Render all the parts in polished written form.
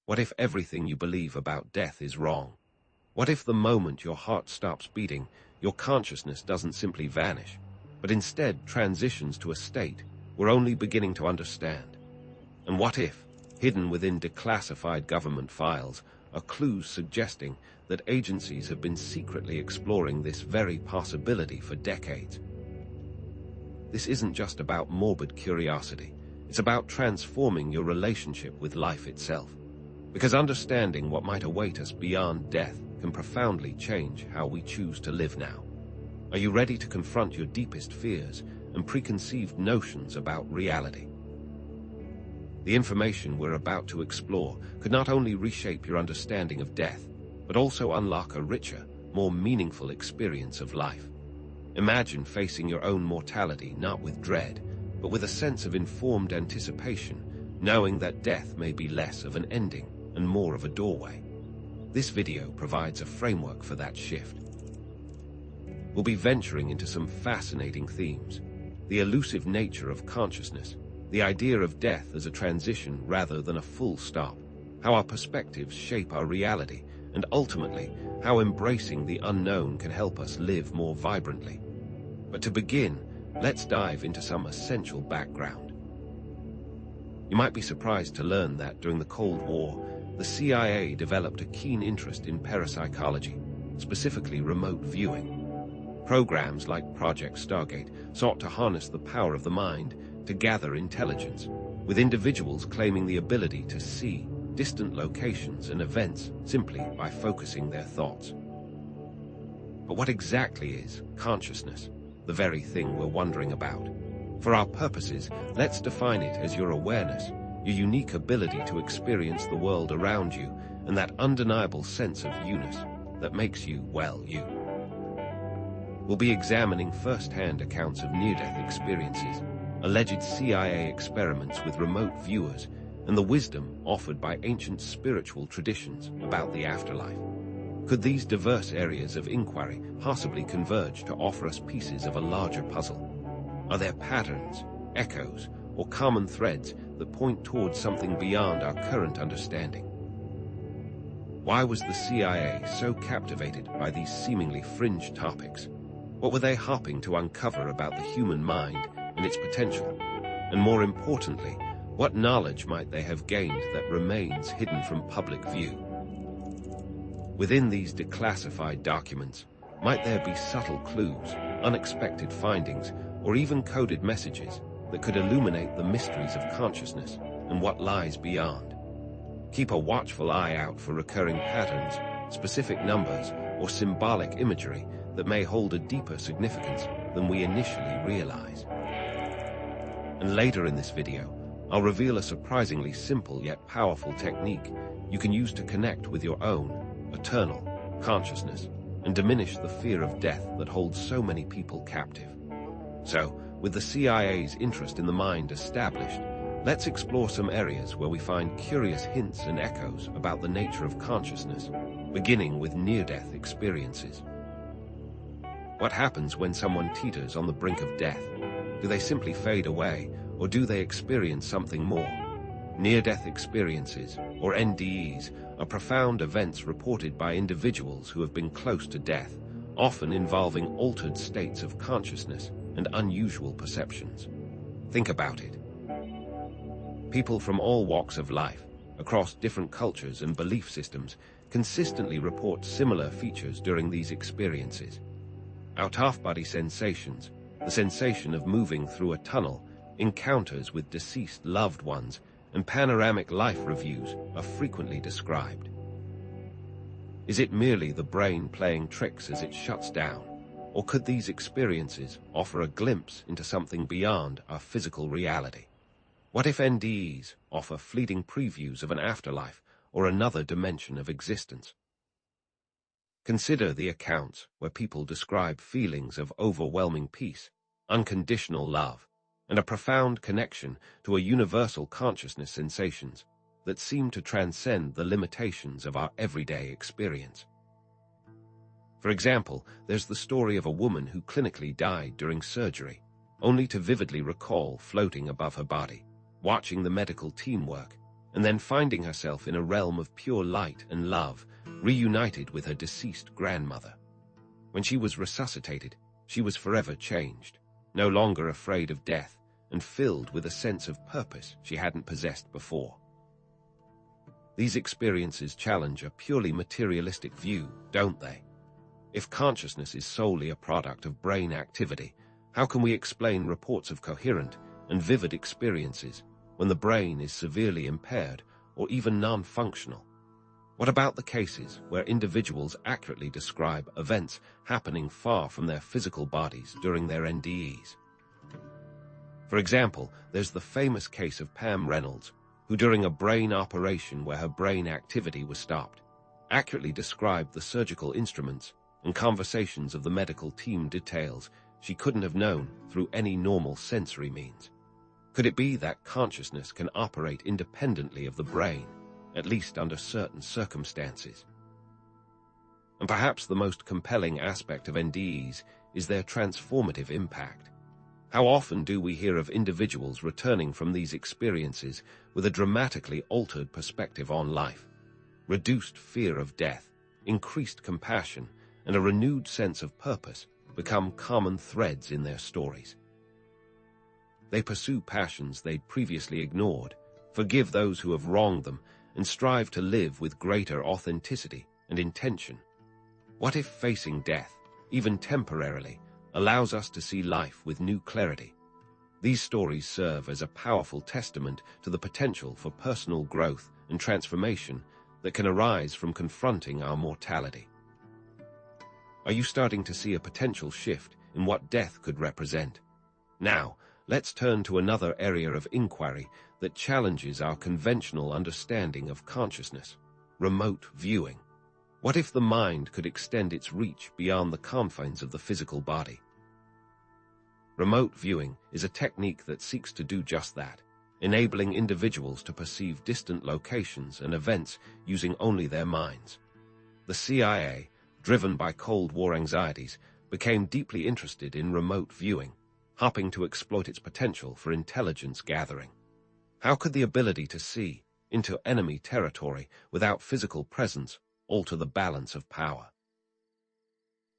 What if everything you believe about death is wrong? What if the moment your heart stops beating, your consciousness doesn't simply vanish, but instead transitions to a state we're only beginning to understand? And what if, hidden within declassified government files, are clues suggesting that agencies have been secretly exploring this very possibility for decades? This isn't just about morbid curiosity. It's about transforming your relationship with life itself. Because understanding what might await us beyond death can profoundly change how we choose to live now. Are you ready to confront your deepest fears and preconceived notions about reality? The information we're about to explore could not only reshape your understanding of death, but also unlock a richer, more meaningful experience of life. Imagine facing your own mortality not with dread, but with a sense of informed anticipation, knowing that death may be less of an ending and more of a doorway. This video provides a framework for that shift. We'll be venturing into some fascinating themes: the elusive nature of consciousness, the idea of death as a transition rather than a full stop, how our perspectives shape our reality, and ultimately, how embracing the unknown can help us live more vibrantly. But to begin, let's dive into some essential background. You might be surprised to learn that during the Cold War, the CIA developed a keen interest in parapsychology, specifically remote viewing. Programs like Project Stargate sought to harness the power of the mind to gather intelligence, with individuals claiming the ability to see distant locations and events simply by focusing their thoughts. But what exactly is consciousness, the very thing we're wondering about? For our purposes, let's define it as your awareness, your unique ability to experience the world around you, and that undeniable sense of you-ness that makes you, well, you. We'll be examining first-hand accounts of near-death experiences, alleged CIA experiments with remote viewers, and the wisdom offered by ancient spiritual traditions about the afterlife. Could these diverse areas of inquiry possibly converge to offer us pieces of a larger puzzle? Are there patterns, echoes, or common threads that point towards something beyond our current understanding? Why was the CIA so captivated by these seemingly fringe topics? What were they hoping to uncover about the human mind and its potential? And more importantly, what knowledge might they have gained that remains hidden from public view? Within these declassified documents, might there be subtle clues, unexpected findings, or even coded messages that could illuminate the mysteries of consciousness and what lies beyond? Keep a watchful eye out for recurring patterns, specific numbers, or symbolic imagery that may hold a deeper significance than we initially realize. And later in this video, I'll reveal a surprisingly simple yet powerful technique you can use to connect with your own eternal consciousness and diminish the fear of death that holds so many people captive. So, with the CIA's interest in the mind established, let's explore some areas where we find curious hints and echoes about the nature of consciousness, beginning with near-death experiences. What happens when someone teeters on the brink of death? Do they simply fade away, or do they experience something more? Near-death experiences, or NDEs, are profound events reported by individuals who have been close to death, often involving altered states of consciousness and unusual perceptions. Think about it. People from all walks of life, across different cultures and belief systems, consistently report similar features during these experiences. Out-of-body sensations, the sensation of moving through a tunnel, encounters with deceased loved ones, and panoramic life reviews are frequently described. Is it merely the brain playing tricks as it shuts down? Or could these experiences offer a glimpse into something beyond our physical reality? What if NDEs offer fleeting previews of an afterlife or another dimension of existence? Consider the accounts where people describe feelings of overwhelming peace, unconditional love, and a profound connection to a universal consciousness sensations that seem to transcend the limitations of our everyday experience. For example, there's the story of a woman who clinically died during surgery, only to vividly recall floating above her body, watching the medical team work, and then finding herself in a realm of pure light and love, reunited with her deceased grandmother. When she was resuscitated, she was forever changed, no longer afraid of death, and filled with a sense of purpose she hadn't possessed before. These experiences challenge a purely materialistic view, don't they? If consciousness is solely a product of brain activity, how can we explain reports of coherent and vivid experiences when the brain is severely impaired or even non-functional? What about the cases where individuals accurately describe events happening far from their physical bodies during their NDEs? For example, there's the famous case of Pam Reynolds, who during a brain operation where her brain activity was stopped, accurately described the surgical instruments and conversations of the medical team details she couldn't have known through any normal sensory means. Could it be that consciousness can operate independently of the brain, at least under certain circumstances? And perhaps the most compelling aspect of NDEs is their transformative impact. How often do we hear of individuals returning from these experiences with a dramatically altered perspective on life, reduced fear of death, increased compassion, and a renewed sense of purpose become common threads in their stories? They pursue passions they'd previously ignored, forgive those who have wronged them, and strive to live with greater authenticity and intention. What if facing death, even temporarily, allows us to see life with new clarity? These stories serve as a powerful testament to the potential for personal growth and transformation that can arise from confronting our mortality. Are you starting to see a potential shift in what death could represent? Now, let's turn to another area of inquiry that challenges our conventional understanding of consciousness: remote viewing. What if the mind could extend its reach beyond the confines of the physical body? Remote viewing is a technique that seeks to do just that, enabling individuals to perceive distant locations and events using only their minds. The CIA, driven by Cold War anxieties, became deeply interested in remote viewing, hoping to exploit its potential for intelligence gathering. How could the ability to see into enemy territory without physical presence alter the balance of power?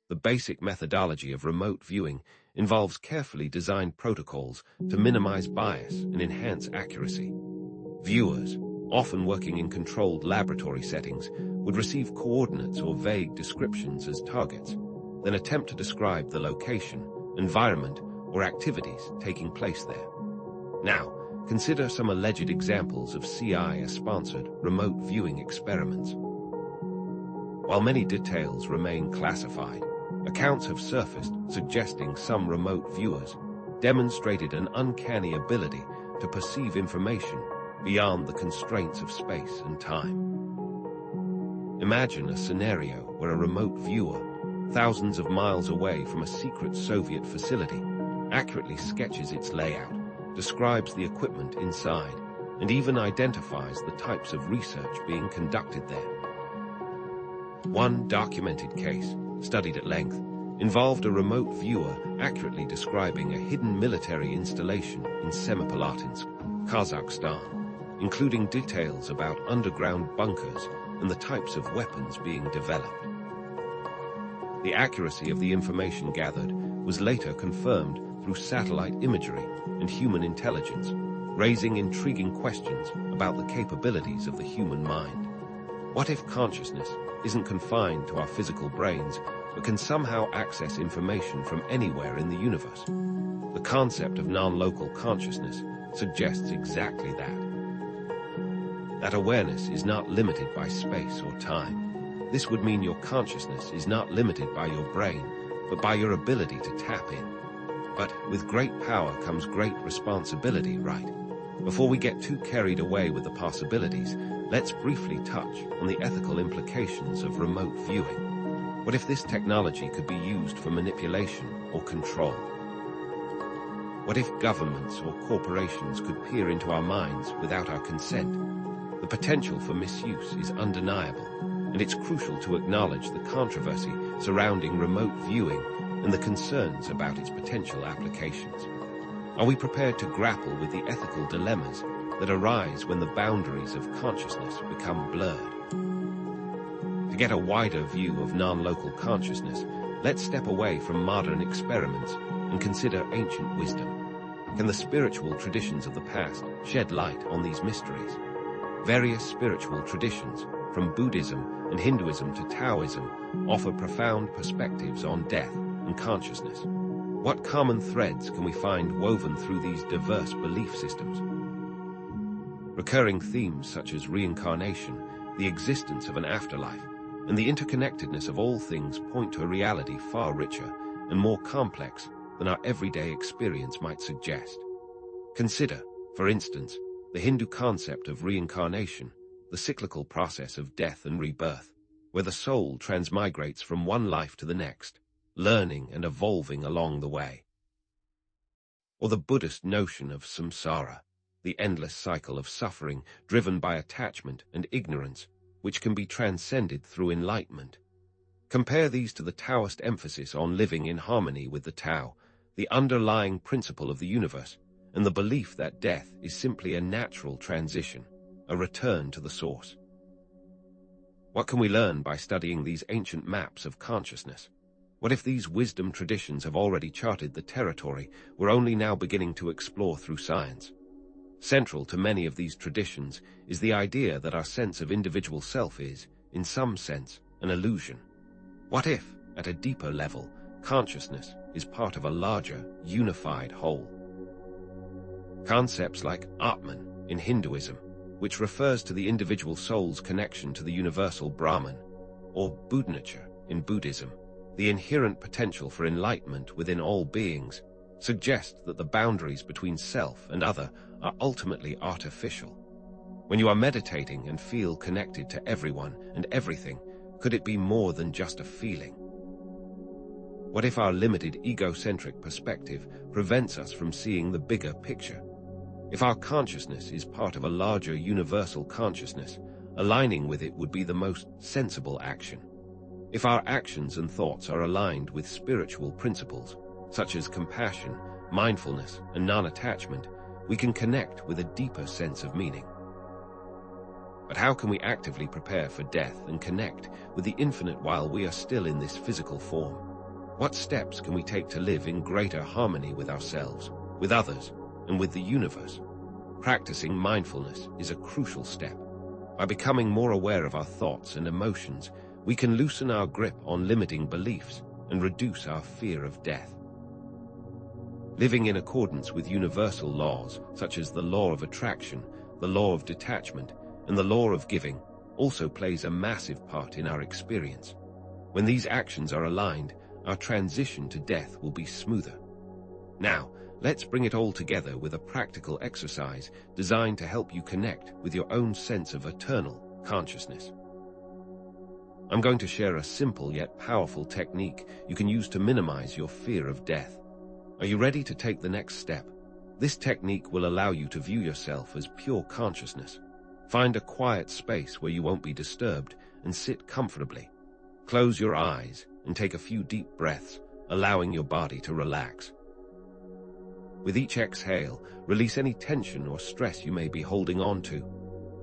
The basic methodology of remote viewing involves carefully designed protocols to minimize bias and enhance accuracy. Viewers, often working in controlled laboratory settings, would receive coordinates or vague descriptions as targets, then attempt to describe the location, environment, or activities taking place there. Now, consider some alleged examples of CIA-sponsored remote viewing experiments. While many details remain classified, accounts have surfaced suggesting some remote viewers demonstrated an uncanny ability to perceive information beyond the constraints of space and time. Imagine a scenario where a remote viewer, thousands of miles away from a secret Soviet facility, accurately sketches its layout, describes the equipment inside, and even identifies the types of research being conducted there. One documented case, studied at length, involved a remote viewer accurately describing a hidden military installation in Semipalatinsk, Kazakhstan, including details about underground bunkers and the types of weapons being developed. The accuracy of the information gathered was later confirmed through satellite imagery and human intelligence, raising intriguing questions about the capabilities of the human mind. What if consciousness isn't confined to our physical brains, but can somehow access information from anywhere in the universe? The concept of non-local consciousness suggests exactly that. That awareness is not limited by space or time. This would mean your consciousness is not limited by your brain, but by your ability to tap in. But with great power comes great responsibility, right? Before we get too carried away with the possibilities, let's briefly touch on the ethical implications of remote viewing. What if this technology could be used for manipulation or control? What if governments or corporations could peer into our minds without our consent? The potential for misuse is undeniable, and it's crucial to acknowledge the controversy surrounding remote viewing and the concerns about its potential applications. Are we prepared to grapple with the ethical dilemmas that arise when the boundaries of consciousness become blurred. To get a wider view of non-local consciousness, let's step away from modern experiments and consider ancient wisdom. Can the spiritual traditions of the past shed light on these mysteries? Various spiritual traditions, from Buddhism and Hinduism to Taoism, offer profound perspectives on death and consciousness. What common threads can we find woven through these diverse belief systems? Recurring themes such as reincarnation, the existence of an afterlife, and the interconnectedness of all things point to a reality far richer and more complex than our everyday experience might suggest. Consider, for instance, the Hindu concept of reincarnation, the cyclical process of death and rebirth, where the soul transmigrates from one life to the next, learning and evolving along the way. Or the Buddhist notion of samsara, the endless cycle of suffering driven by attachment and ignorance, which can be transcended through enlightenment. Compare these to the Taoist emphasis on living in harmony with the Tao, the underlying principle of the universe, and the belief that death is simply a natural transition, a return to the source. What can we learn by studying these ancient maps of consciousness? What if these wisdom traditions have already charted the territory we're only now beginning to explore through science? Central to many of these traditions is the idea that our sense of individual self is, in some sense, an illusion. What if, at a deeper level, consciousness is part of a larger, unified whole? Concepts like Atman in Hinduism, which refers to the individual soul's connection to the universal Brahman, or Buddhanature in Buddhism, the inherent potential for enlightenment within all beings, suggest that the boundaries between self and other are ultimately artificial. When you are meditating and feel connected to everyone and everything, could it be more than just a feeling? What if our limited egocentric perspective prevents us from seeing the bigger picture? If our consciousness is part of a larger universal consciousness, aligning with it would be the most sensible action. If our actions and thoughts are aligned with spiritual principles, such as compassion, mindfulness, and non-attachment, we can connect with a deeper sense of meaning. But how can we actively prepare for death and connect with the infinite while we are still in this physical form? What steps can we take to live in greater harmony with ourselves, with others, and with the universe? Practicing mindfulness is a crucial step. By becoming more aware of our thoughts and emotions, we can loosen our grip on limiting beliefs and reduce our fear of death. Living in accordance with universal laws, such as the law of attraction, the law of detachment, and the law of giving, also plays a massive part in our experience. When these actions are aligned, our transition to death will be smoother. Now, let's bring it all together with a practical exercise designed to help you connect with your own sense of eternal consciousness. I'm going to share a simple yet powerful technique you can use to minimize your fear of death. Are you ready to take the next step? This technique will allow you to view yourself as pure consciousness. Find a quiet space where you won't be disturbed and sit comfortably. Close your eyes and take a few deep breaths, allowing your body to relax. With each exhale, release any tension or stress you may be holding on to.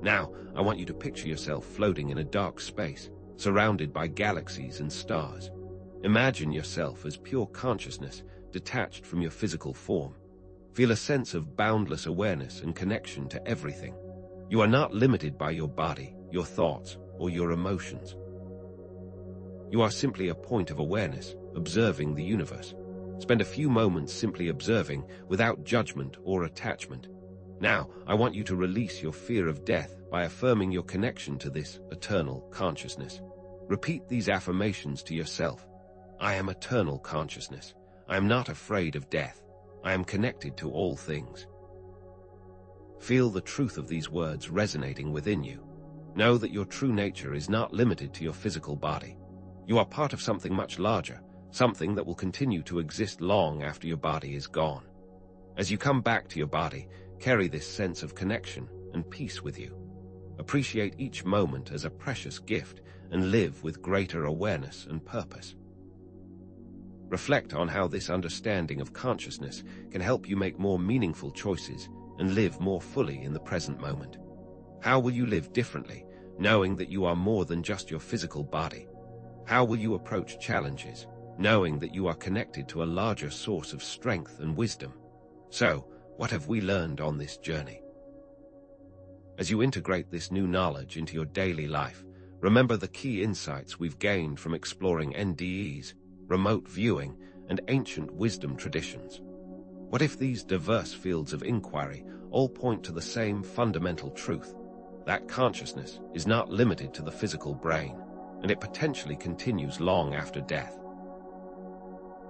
Now, I want you to picture yourself floating in a dark space, surrounded by galaxies and stars. Imagine yourself as pure consciousness, detached from your physical form. Feel a sense of boundless awareness and connection to everything. You are not limited by your body, your thoughts, or your emotions. You are simply a point of awareness, observing the universe. Spend a few moments simply observing, without judgment or attachment. Now, I want you to release your fear of death by affirming your connection to this eternal consciousness. Repeat these affirmations to yourself. I am eternal consciousness. I am not afraid of death. I am connected to all things. Feel the truth of these words resonating within you. Know that your true nature is not limited to your physical body. You are part of something much larger, something that will continue to exist long after your body is gone. As you come back to your body, carry this sense of connection and peace with you. Appreciate each moment as a precious gift and live with greater awareness and purpose. Reflect on how this understanding of consciousness can help you make more meaningful choices and live more fully in the present moment? How will you live differently, knowing that you are more than just your physical body? How will you approach challenges, knowing that you are connected to a larger source of strength and wisdom? So, what have we learned on this journey? As you integrate this new knowledge into your daily life, remember the key insights we've gained from exploring NDEs, remote viewing, and ancient wisdom traditions. What if these diverse fields of inquiry all point to the same fundamental truth, that consciousness is not limited to the physical brain, and it potentially continues long after death?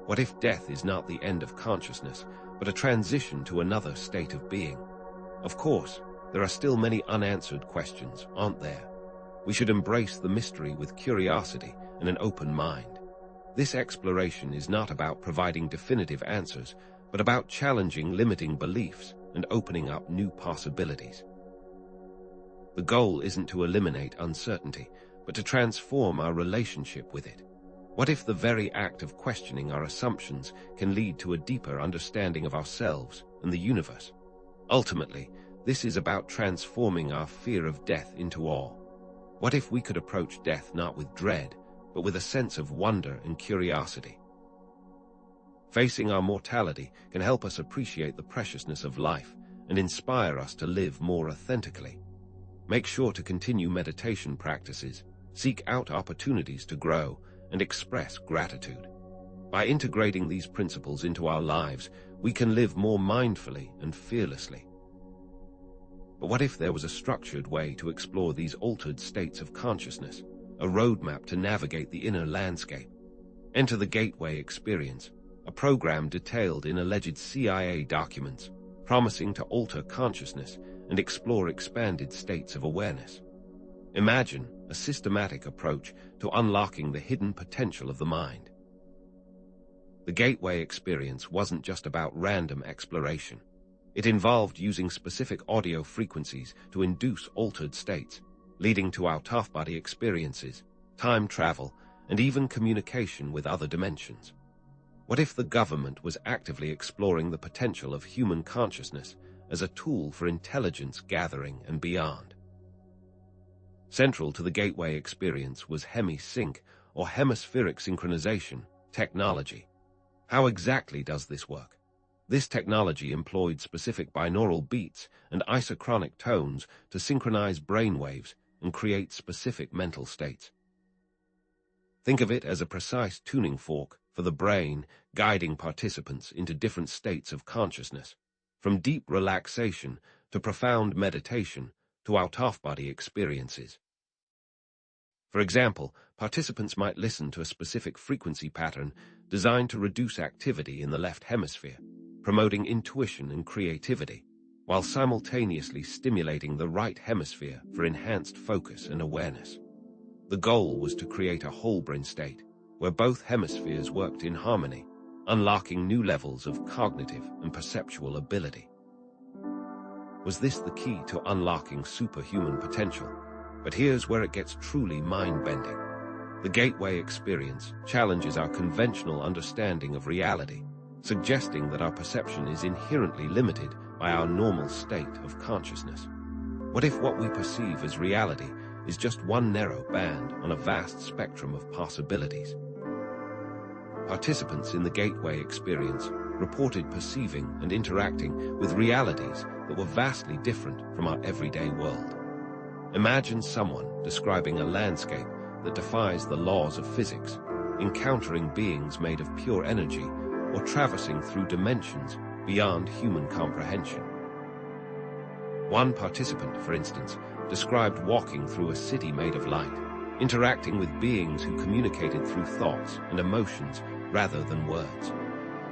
What if death is not the end of consciousness, but a transition to another state of being? Of course, there are still many unanswered questions, aren't there? We should embrace the mystery with curiosity and an open mind. This exploration is not about providing definitive answers, but about challenging limiting beliefs and opening up new possibilities. The goal isn't to eliminate uncertainty, but to transform our relationship with it. What if the very act of questioning our assumptions can lead to a deeper understanding of ourselves and the universe? Ultimately, this is about transforming our fear of death into awe. What if we could approach death not with dread, but with a sense of wonder and curiosity? Facing our mortality can help us appreciate the preciousness of life and inspire us to live more authentically. Make sure to continue meditation practices, seek out opportunities to grow, and express gratitude. By integrating these principles into our lives, we can live more mindfully and fearlessly. But what if there was a structured way to explore these altered states of consciousness, a roadmap to navigate the inner landscape? Enter the Gateway Experience, a program detailed in alleged CIA documents, promising to alter consciousness and explore expanded states of awareness. Imagine a systematic approach to unlocking the hidden potential of the mind. The Gateway Experience wasn't just about random exploration. It involved using specific audio frequencies to induce altered states, leading to out-of-body experiences, time travel, and even communication with other dimensions. What if the government was actively exploring the potential of human consciousness as a tool for intelligence gathering and beyond? Central to the Gateway Experience was HemiSync, or hemispheric synchronization, technology. How exactly does this work? This technology employed specific binaural beats and isochronic tones to synchronize brainwaves and create specific mental states. Think of it as a precise tuning fork for the brain, guiding participants into different states of consciousness, from deep relaxation to profound meditation to out-of-body experiences. For example, participants might listen to a specific frequency pattern designed to reduce activity in the left hemisphere, promoting intuition and creativity, while simultaneously stimulating the right hemisphere for enhanced focus and awareness. The goal was to create a whole-brain state, where both hemispheres worked in harmony, unlocking new levels of cognitive and perceptual ability. Was this the key to unlocking superhuman potential? But here's where it gets truly mind-bending. The Gateway Experience challenges our conventional understanding of reality, suggesting that our perception is inherently limited by our normal state of consciousness. What if what we perceive as reality is just one narrow band on a vast spectrum of possibilities? Participants in the Gateway Experience reported perceiving and interacting with realities that were vastly different from our everyday world. Imagine someone describing a landscape that defies the laws of physics, encountering beings made of pure energy, or traversing through dimensions beyond human comprehension. One participant, for instance, described walking through a city made of light, interacting with beings who communicated through thoughts and emotions rather than words.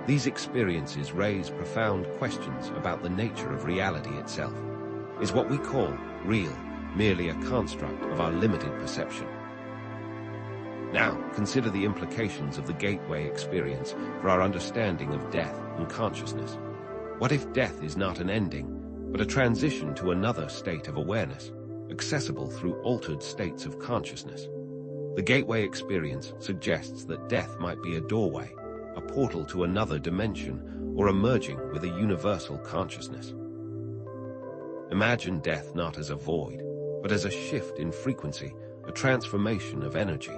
These experiences raise profound questions about the nature of reality itself. Is what we call real merely a construct of our limited perception? Now, consider the implications of the Gateway Experience for our understanding of death and consciousness. What if death is not an ending, but a transition to another state of awareness, accessible through altered states of consciousness? The Gateway Experience suggests that death might be a doorway, a portal to another dimension, or emerging with a universal consciousness. Imagine death not as a void, but as a shift in frequency, a transformation of energy.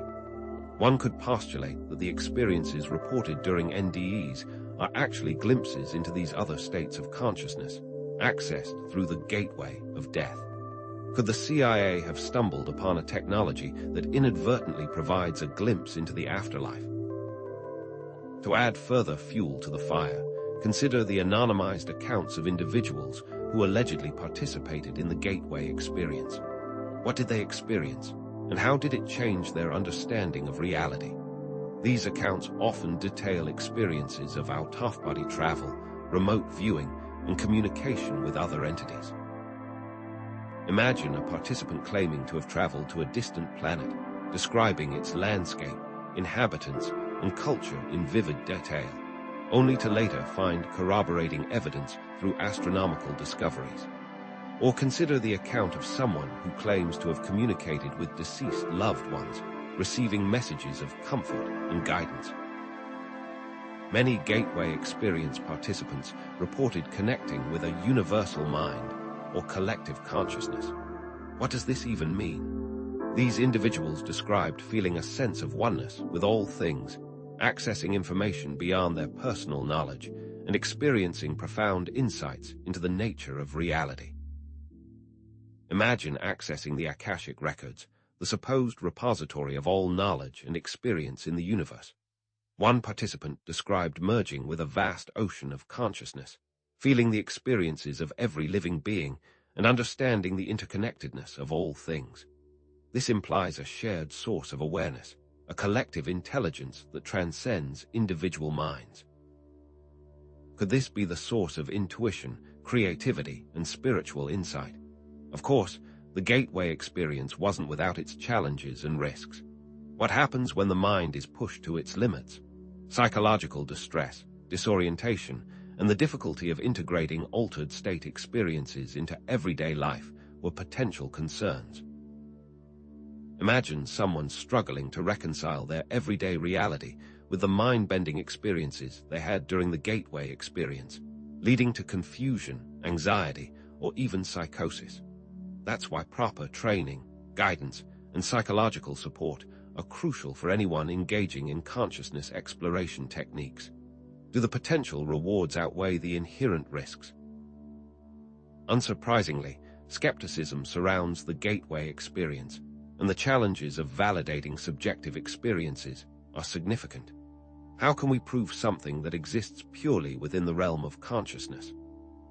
One could postulate that the experiences reported during NDEs are actually glimpses into these other states of consciousness, accessed through the gateway of death. Could the CIA have stumbled upon a technology that inadvertently provides a glimpse into the afterlife? To add further fuel to the fire, consider the anonymized accounts of individuals who allegedly participated in the gateway experience. What did they experience, and how did it change their understanding of reality? These accounts often detail experiences of out-of-body travel, remote viewing, and communication with other entities. Imagine a participant claiming to have traveled to a distant planet, describing its landscape, inhabitants, and culture in vivid detail, only to later find corroborating evidence through astronomical discoveries. Or consider the account of someone who claims to have communicated with deceased loved ones, receiving messages of comfort and guidance. Many gateway experience participants reported connecting with a universal mind or collective consciousness. What does this even mean? These individuals described feeling a sense of oneness with all things, accessing information beyond their personal knowledge, and experiencing profound insights into the nature of reality. Imagine accessing the Akashic Records, the supposed repository of all knowledge and experience in the universe. One participant described merging with a vast ocean of consciousness, feeling the experiences of every living being, and understanding the interconnectedness of all things. This implies a shared source of awareness, a collective intelligence that transcends individual minds. Could this be the source of intuition, creativity, and spiritual insight? Of course, the gateway experience wasn't without its challenges and risks. What happens when the mind is pushed to its limits? Psychological distress, disorientation, and the difficulty of integrating altered state experiences into everyday life were potential concerns. Imagine someone struggling to reconcile their everyday reality with the mind-bending experiences they had during the gateway experience, leading to confusion, anxiety, or even psychosis. That's why proper training, guidance, and psychological support are crucial for anyone engaging in consciousness exploration techniques. Do the potential rewards outweigh the inherent risks? Unsurprisingly, skepticism surrounds the gateway experience, and the challenges of validating subjective experiences are significant. How can we prove something that exists purely within the realm of consciousness?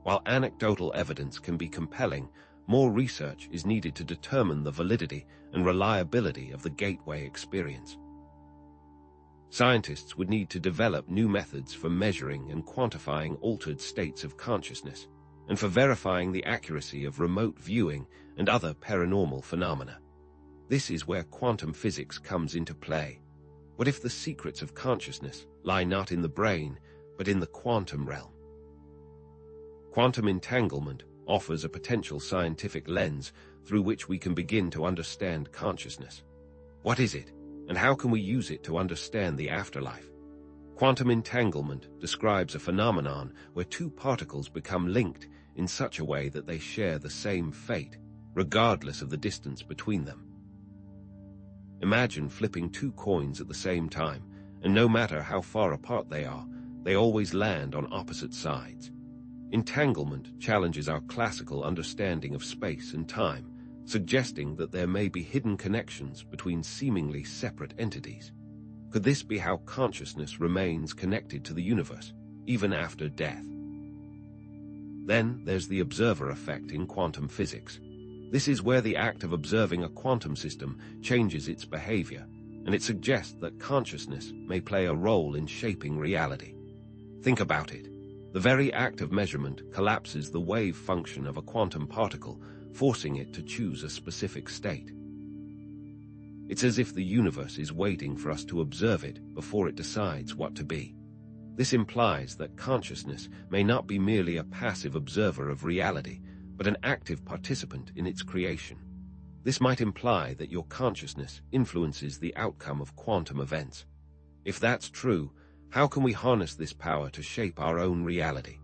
While anecdotal evidence can be compelling, more research is needed to determine the validity and reliability of the gateway experience. Scientists would need to develop new methods for measuring and quantifying altered states of consciousness, and for verifying the accuracy of remote viewing and other paranormal phenomena. This is where quantum physics comes into play. What if the secrets of consciousness lie not in the brain, but in the quantum realm? Quantum entanglement offers a potential scientific lens through which we can begin to understand consciousness. What is it, and how can we use it to understand the afterlife? Quantum entanglement describes a phenomenon where two particles become linked in such a way that they share the same fate, regardless of the distance between them. Imagine flipping two coins at the same time, and no matter how far apart they are, they always land on opposite sides. Entanglement challenges our classical understanding of space and time, suggesting that there may be hidden connections between seemingly separate entities. Could this be how consciousness remains connected to the universe, even after death? Then there's the observer effect in quantum physics. This is where the act of observing a quantum system changes its behavior, and it suggests that consciousness may play a role in shaping reality. Think about it. The very act of measurement collapses the wave function of a quantum particle, forcing it to choose a specific state. It's as if the universe is waiting for us to observe it before it decides what to be. This implies that consciousness may not be merely a passive observer of reality, but an active participant in its creation. This might imply that your consciousness influences the outcome of quantum events. If that's true, how can we harness this power to shape our own reality?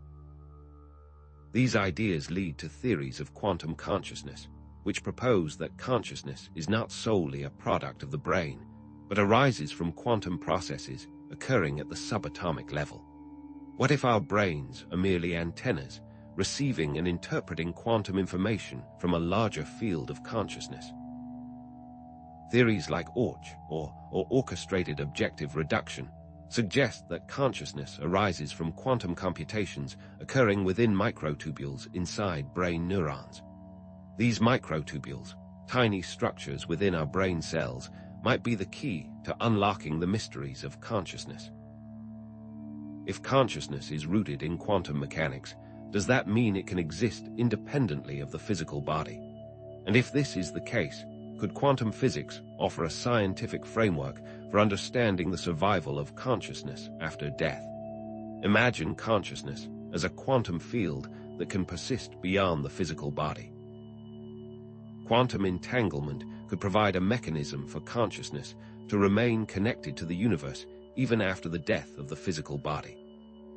These ideas lead to theories of quantum consciousness, which propose that consciousness is not solely a product of the brain, but arises from quantum processes occurring at the subatomic level. What if our brains are merely antennas, receiving and interpreting quantum information from a larger field of consciousness? Theories like ORC, or orchestrated objective reduction, suggest that consciousness arises from quantum computations occurring within microtubules inside brain neurons. These microtubules, tiny structures within our brain cells, might be the key to unlocking the mysteries of consciousness. If consciousness is rooted in quantum mechanics, does that mean it can exist independently of the physical body? And if this is the case, could quantum physics offer a scientific framework for understanding the survival of consciousness after death? Imagine consciousness as a quantum field that can persist beyond the physical body. Quantum entanglement could provide a mechanism for consciousness to remain connected to the universe even after the death of the physical body.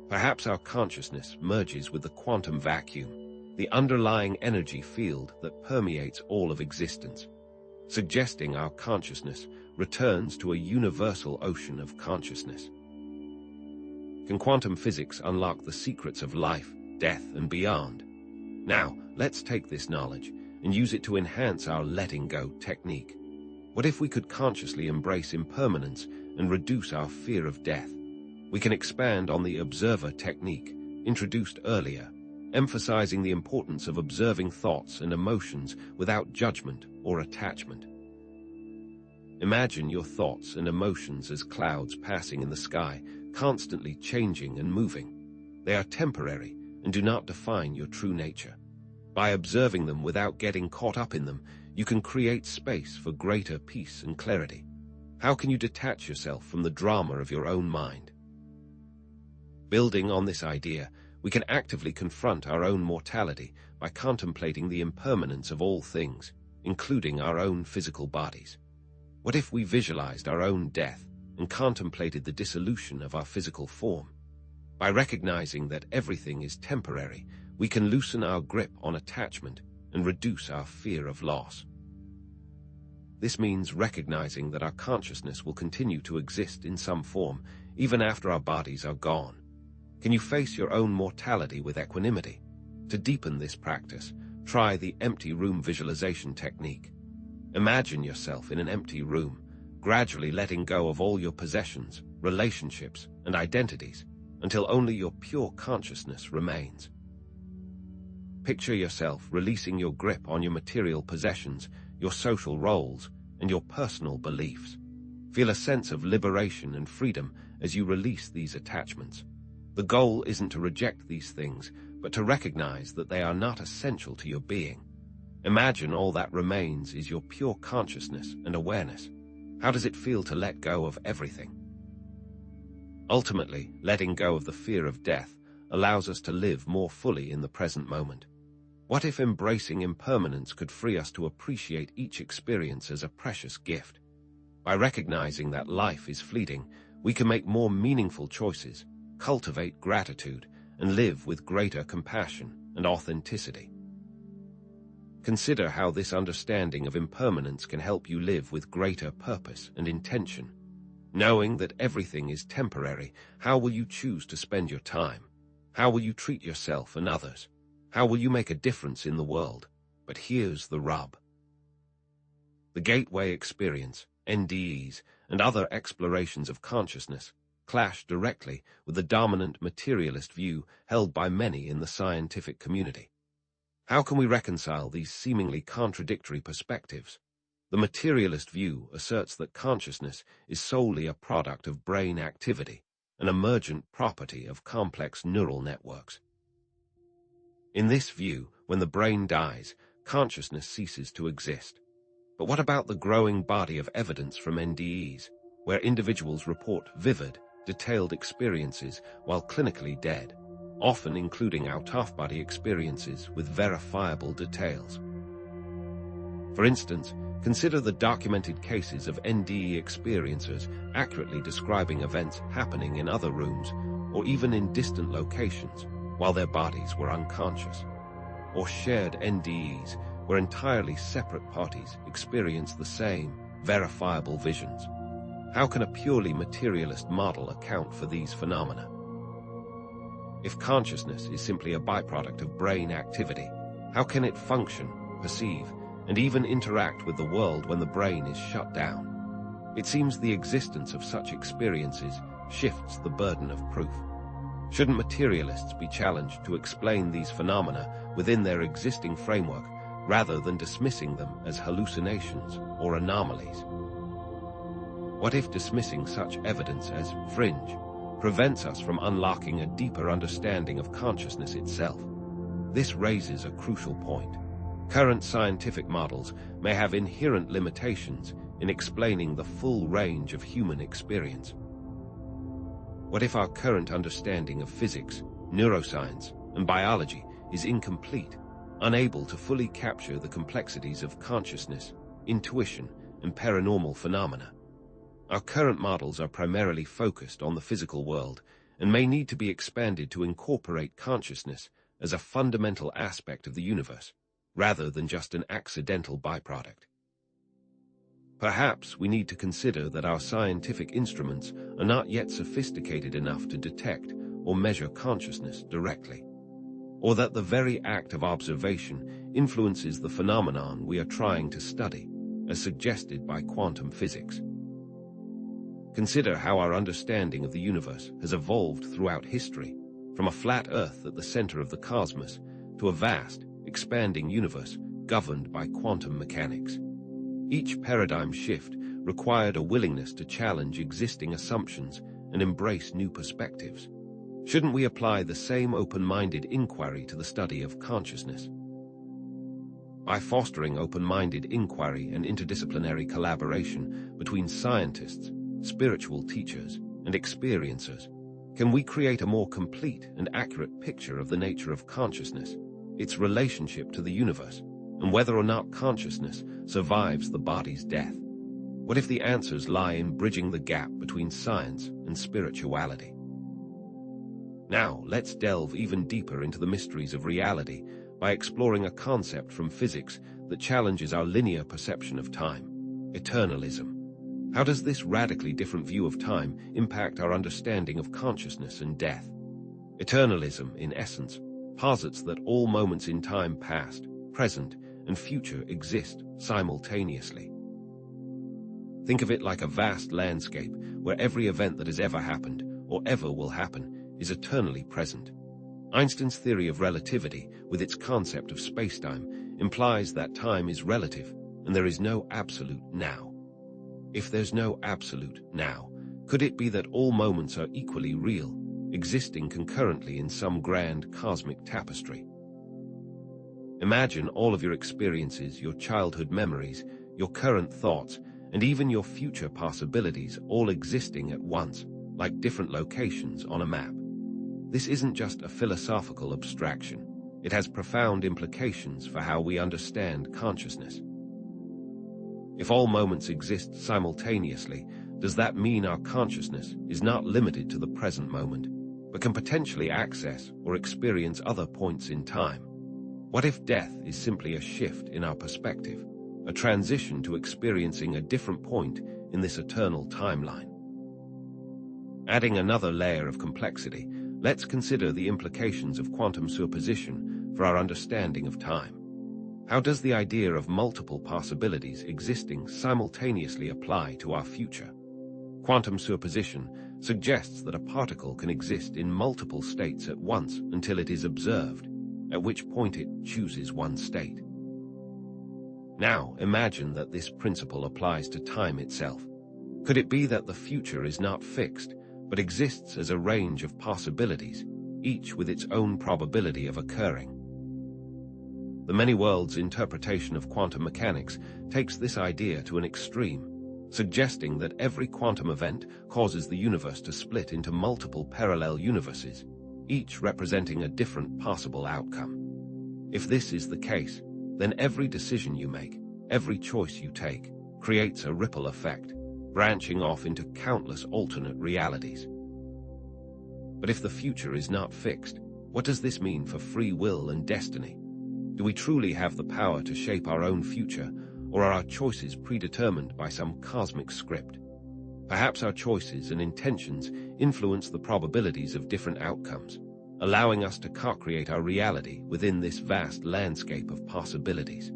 Perhaps our consciousness merges with the quantum vacuum, the underlying energy field that permeates all of existence, suggesting our consciousness returns to a universal ocean of consciousness. Can quantum physics unlock the secrets of life, death, and beyond? Now, let's take this knowledge and use it to enhance our letting go technique. What if we could consciously embrace impermanence and reduce our fear of death? We can expand on the observer technique introduced earlier, emphasizing the importance of observing thoughts and emotions without judgment or attachment. Imagine your thoughts and emotions as clouds passing in the sky, constantly changing and moving. They are temporary and do not define your true nature. By observing them without getting caught up in them, you can create space for greater peace and clarity. How can you detach yourself from the drama of your own mind? Building on this idea, we can actively confront our own mortality by contemplating the impermanence of all things, including our own physical bodies. What if we visualized our own death and contemplated the dissolution of our physical form? By recognizing that everything is temporary, we can loosen our grip on attachment and reduce our fear of loss. This means recognizing that our consciousness will continue to exist in some form, even after our bodies are gone. Can you face your own mortality with equanimity? To deepen this practice, try the empty room visualization technique. Imagine yourself in an empty room, gradually letting go of all your possessions, relationships, and identities, until only your pure consciousness remains. Picture yourself releasing your grip on your material possessions, your social roles, and your personal beliefs. Feel a sense of liberation and freedom as you release these attachments. The goal isn't to reject these things, but to recognize that they are not essential to your being. Imagine all that remains is your pure consciousness and awareness. How does it feel to let go of everything? Ultimately, letting go of the fear of death allows us to live more fully in the present moment. What if embracing impermanence could free us to appreciate each experience as a precious gift? By recognizing that life is fleeting, we can make more meaningful choices, cultivate gratitude, and live with greater compassion and authenticity. Consider how this understanding of impermanence can help you live with greater purpose and intention. Knowing that everything is temporary, how will you choose to spend your time? How will you treat yourself and others? How will you make a difference in the world? But here's the rub. The Gateway Experience, NDEs, and other explorations of consciousness clash directly with the dominant materialist view held by many in the scientific community. How can we reconcile these seemingly contradictory perspectives? The materialist view asserts that consciousness is solely a product of brain activity, an emergent property of complex neural networks. In this view, when the brain dies, consciousness ceases to exist. But what about the growing body of evidence from NDEs, where individuals report vivid, detailed experiences while clinically dead, often including out-of-body experiences with verifiable details? For instance, consider the documented cases of NDE experiencers accurately describing events happening in other rooms or even in distant locations, while their bodies were unconscious. Or shared NDEs, where entirely separate parties experience the same, verifiable visions. How can a purely materialist model account for these phenomena? If consciousness is simply a byproduct of brain activity, how can it function, perceive, and even interact with the world when the brain is shut down? It seems the existence of such experiences shifts the burden of proof. Shouldn't materialists be challenged to explain these phenomena within their existing framework rather than dismissing them as hallucinations or anomalies? What if dismissing such evidence as fringe prevents us from unlocking a deeper understanding of consciousness itself? This raises a crucial point. Current scientific models may have inherent limitations in explaining the full range of human experience. What if our current understanding of physics, neuroscience, and biology is incomplete, unable to fully capture the complexities of consciousness, intuition, and paranormal phenomena? Our current models are primarily focused on the physical world and may need to be expanded to incorporate consciousness as a fundamental aspect of the universe, rather than just an accidental byproduct. Perhaps we need to consider that our scientific instruments are not yet sophisticated enough to detect or measure consciousness directly, or that the very act of observation influences the phenomenon we are trying to study, as suggested by quantum physics. Consider how our understanding of the universe has evolved throughout history, from a flat Earth at the center of the cosmos to a vast, expanding universe governed by quantum mechanics. Each paradigm shift required a willingness to challenge existing assumptions and embrace new perspectives. Shouldn't we apply the same open-minded inquiry to the study of consciousness? By fostering open-minded inquiry and interdisciplinary collaboration between scientists, spiritual teachers, and experiencers, can we create a more complete and accurate picture of the nature of consciousness, its relationship to the universe, and whether or not consciousness survives the body's death? What if the answers lie in bridging the gap between science and spirituality? Now, let's delve even deeper into the mysteries of reality by exploring a concept from physics that challenges our linear perception of time: eternalism. How does this radically different view of time impact our understanding of consciousness and death? Eternalism, in essence, posits that all moments in time, past, present, and future, exist simultaneously. Think of it like a vast landscape where every event that has ever happened, or ever will happen, is eternally present. Einstein's theory of relativity, with its concept of spacetime, implies that time is relative and there is no absolute now. If there's no absolute now, could it be that all moments are equally real, existing concurrently in some grand cosmic tapestry? Imagine all of your experiences, your childhood memories, your current thoughts, and even your future possibilities all existing at once, like different locations on a map. This isn't just a philosophical abstraction. It has profound implications for how we understand consciousness. If all moments exist simultaneously, does that mean our consciousness is not limited to the present moment, but can potentially access or experience other points in time? What if death is simply a shift in our perspective, a transition to experiencing a different point in this eternal timeline? Adding another layer of complexity, let's consider the implications of quantum superposition for our understanding of time. How does the idea of multiple possibilities existing simultaneously apply to our future? Quantum superposition suggests that a particle can exist in multiple states at once until it is observed, at which point it chooses one state. Now, imagine that this principle applies to time itself. Could it be that the future is not fixed, but exists as a range of possibilities, each with its own probability of occurring? The many worlds interpretation of quantum mechanics takes this idea to an extreme, suggesting that every quantum event causes the universe to split into multiple parallel universes, each representing a different possible outcome. If this is the case, then every decision you make, every choice you take, creates a ripple effect, branching off into countless alternate realities. But if the future is not fixed, What does this mean for free will and destiny? Do we truly have the power to shape our own future, or are our choices predetermined by some cosmic script? Perhaps our choices and intentions influence the probabilities of different outcomes, allowing us to co-create our reality within this vast landscape of possibilities.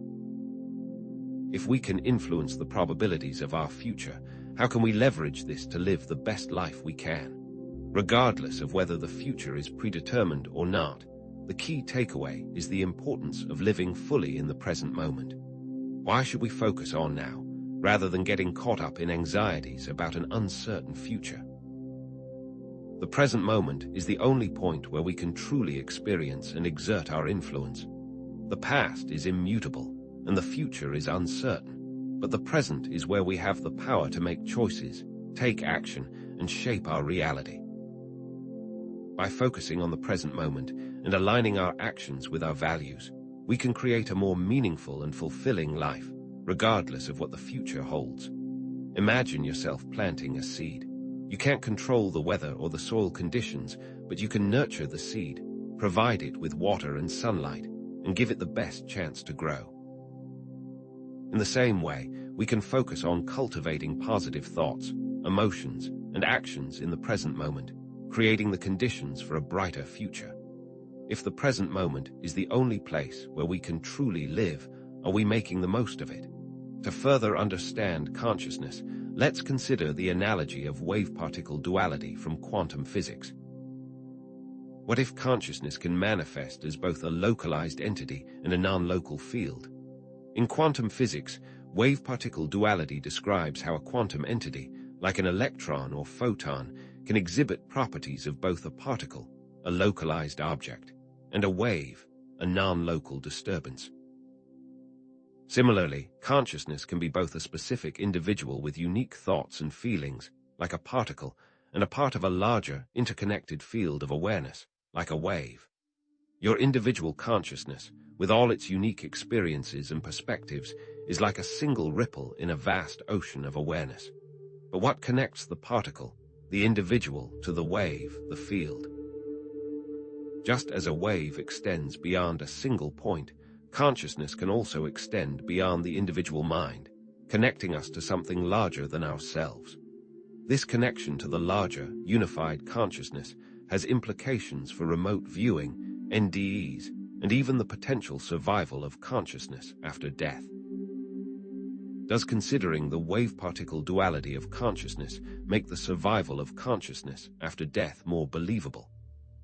If we can influence the probabilities of our future, how can we leverage this to live the best life we can? Regardless of whether the future is predetermined or not, the key takeaway is the importance of living fully in the present moment. Why should we focus on now, rather than getting caught up in anxieties about an uncertain future? The present moment is the only point where we can truly experience and exert our influence. The past is immutable, and the future is uncertain, but the present is where we have the power to make choices, take action, and shape our reality. By focusing on the present moment and aligning our actions with our values, we can create a more meaningful and fulfilling life, regardless of what the future holds. Imagine yourself planting a seed. You can't control the weather or the soil conditions, but you can nurture the seed, provide it with water and sunlight, and give it the best chance to grow. In the same way, we can focus on cultivating positive thoughts, emotions, and actions in the present moment, creating the conditions for a brighter future. If the present moment is the only place where we can truly live, are we making the most of it? To further understand consciousness, let's consider the analogy of wave-particle duality from quantum physics. What if consciousness can manifest as both a localized entity and a non-local field? In quantum physics, wave-particle duality describes how a quantum entity, like an electron or photon, can exhibit properties of both a particle, a localized object, and a wave, a non-local disturbance. Similarly, consciousness can be both a specific individual with unique thoughts and feelings, like a particle, and a part of a larger, interconnected field of awareness, like a wave. Your individual consciousness, with all its unique experiences and perspectives, is like a single ripple in a vast ocean of awareness. But what connects the particle, the individual, to the wave, the field? Just as a wave extends beyond a single point, consciousness can also extend beyond the individual mind, connecting us to something larger than ourselves. This connection to the larger, unified consciousness has implications for remote viewing, NDEs, and even the potential survival of consciousness after death. Does considering the wave-particle duality of consciousness make the survival of consciousness after death more believable?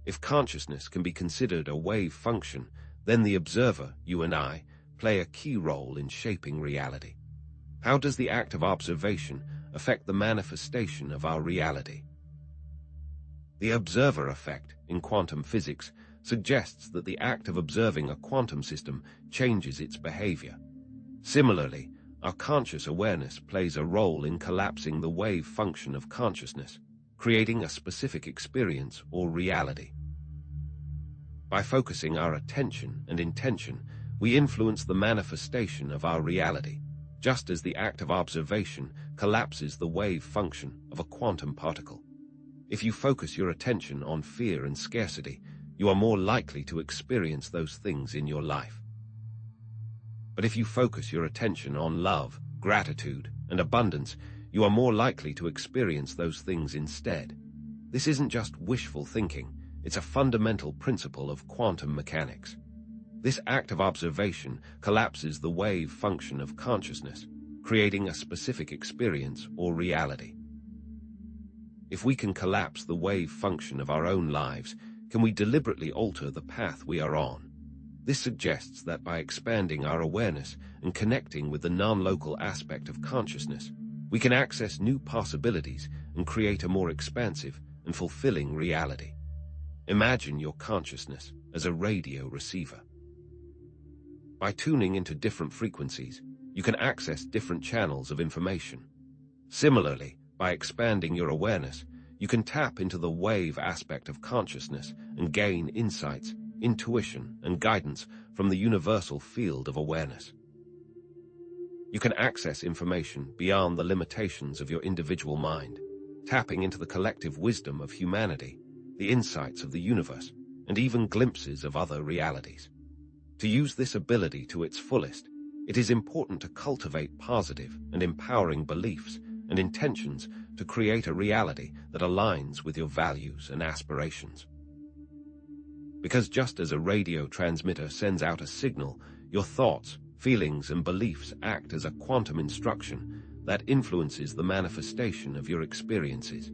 If consciousness can be considered a wave function, then the observer, you and I, play a key role in shaping reality. How does the act of observation affect the manifestation of our reality? The observer effect, in quantum physics, suggests that the act of observing a quantum system changes its behavior. Similarly, our conscious awareness plays a role in collapsing the wave function of consciousness, creating a specific experience or reality. By focusing our attention and intention, we influence the manifestation of our reality, just as the act of observation collapses the wave function of a quantum particle. If you focus your attention on fear and scarcity, you are more likely to experience those things in your life. But if you focus your attention on love, gratitude, and abundance, you are more likely to experience those things instead. This isn't just wishful thinking, it's a fundamental principle of quantum mechanics. This act of observation collapses the wave function of consciousness, creating a specific experience or reality. If we can collapse the wave function of our own lives, can we deliberately alter the path we are on? This suggests that by expanding our awareness and connecting with the non-local aspect of consciousness, we can access new possibilities and create a more expansive and fulfilling reality. Imagine your consciousness as a radio receiver. By tuning into different frequencies, you can access different channels of information. Similarly, by expanding your awareness, you can tap into the wave aspect of consciousness and gain insights, intuition, and guidance from the universal field of awareness. You can access information beyond the limitations of your individual mind, tapping into the collective wisdom of humanity, the insights of the universe, and even glimpses of other realities. To use this ability to its fullest, it is important to cultivate positive and empowering beliefs and intentions to create a reality that aligns with your values and aspirations. Because just as a radio transmitter sends out a signal, your thoughts, feelings, and beliefs act as a quantum instruction that influences the manifestation of your experiences.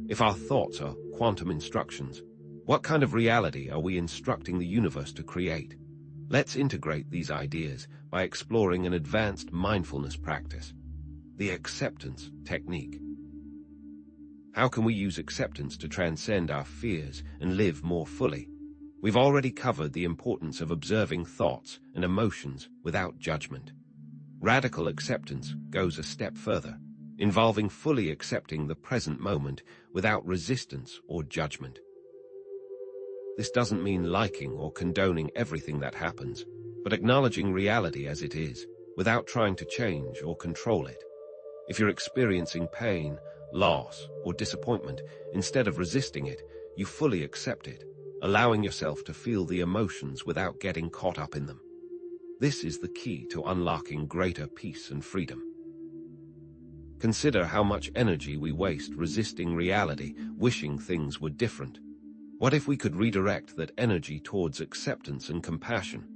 If our thoughts are quantum instructions, what kind of reality are we instructing the universe to create? Let's integrate these ideas by exploring an advanced mindfulness practice, the acceptance technique. How can we use acceptance to transcend our fears and live more fully? We've already covered the importance of observing thoughts and emotions without judgment. Radical acceptance goes a step further, involving fully accepting the present moment without resistance or judgment. This doesn't mean liking or condoning everything that happens, but acknowledging reality as it is, without trying to change or control it. If you're experiencing pain, loss, or disappointment, instead of resisting it, you fully accept it, allowing yourself to feel the emotions without getting caught up in them. This is the key to unlocking greater peace and freedom. Consider how much energy we waste resisting reality, wishing things were different. What if we could redirect that energy towards acceptance and compassion?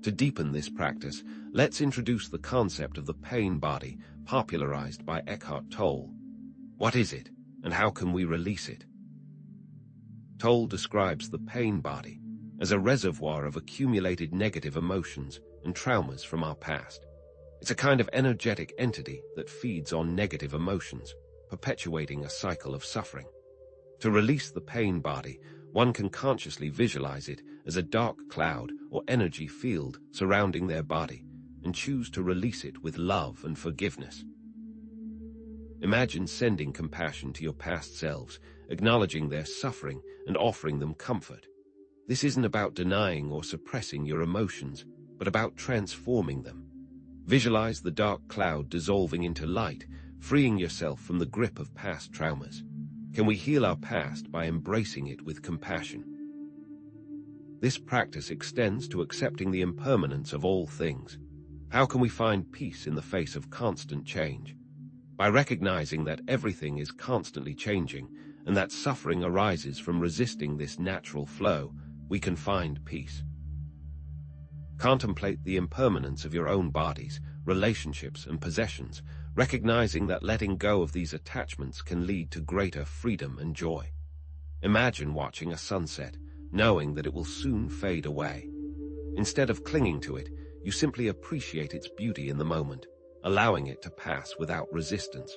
To deepen this practice, let's introduce the concept of the pain body, popularized by Eckhart Tolle. What is it, and how can we release it? Tolle describes the pain body as a reservoir of accumulated negative emotions and traumas from our past. It's a kind of energetic entity that feeds on negative emotions, perpetuating a cycle of suffering. To release the pain body, one can consciously visualize it as a dark cloud or energy field surrounding their body and choose to release it with love and forgiveness. Imagine sending compassion to your past selves, acknowledging their suffering and offering them comfort. This isn't about denying or suppressing your emotions, but about transforming them. Visualize the dark cloud dissolving into light, freeing yourself from the grip of past traumas. Can we heal our past by embracing it with compassion? This practice extends to accepting the impermanence of all things. How can we find peace in the face of constant change? By recognizing that everything is constantly changing and that suffering arises from resisting this natural flow, we can find peace. Contemplate the impermanence of your own bodies, relationships, and possessions, recognizing that letting go of these attachments can lead to greater freedom and joy. Imagine watching a sunset, knowing that it will soon fade away. Instead of clinging to it, you simply appreciate its beauty in the moment, allowing it to pass without resistance.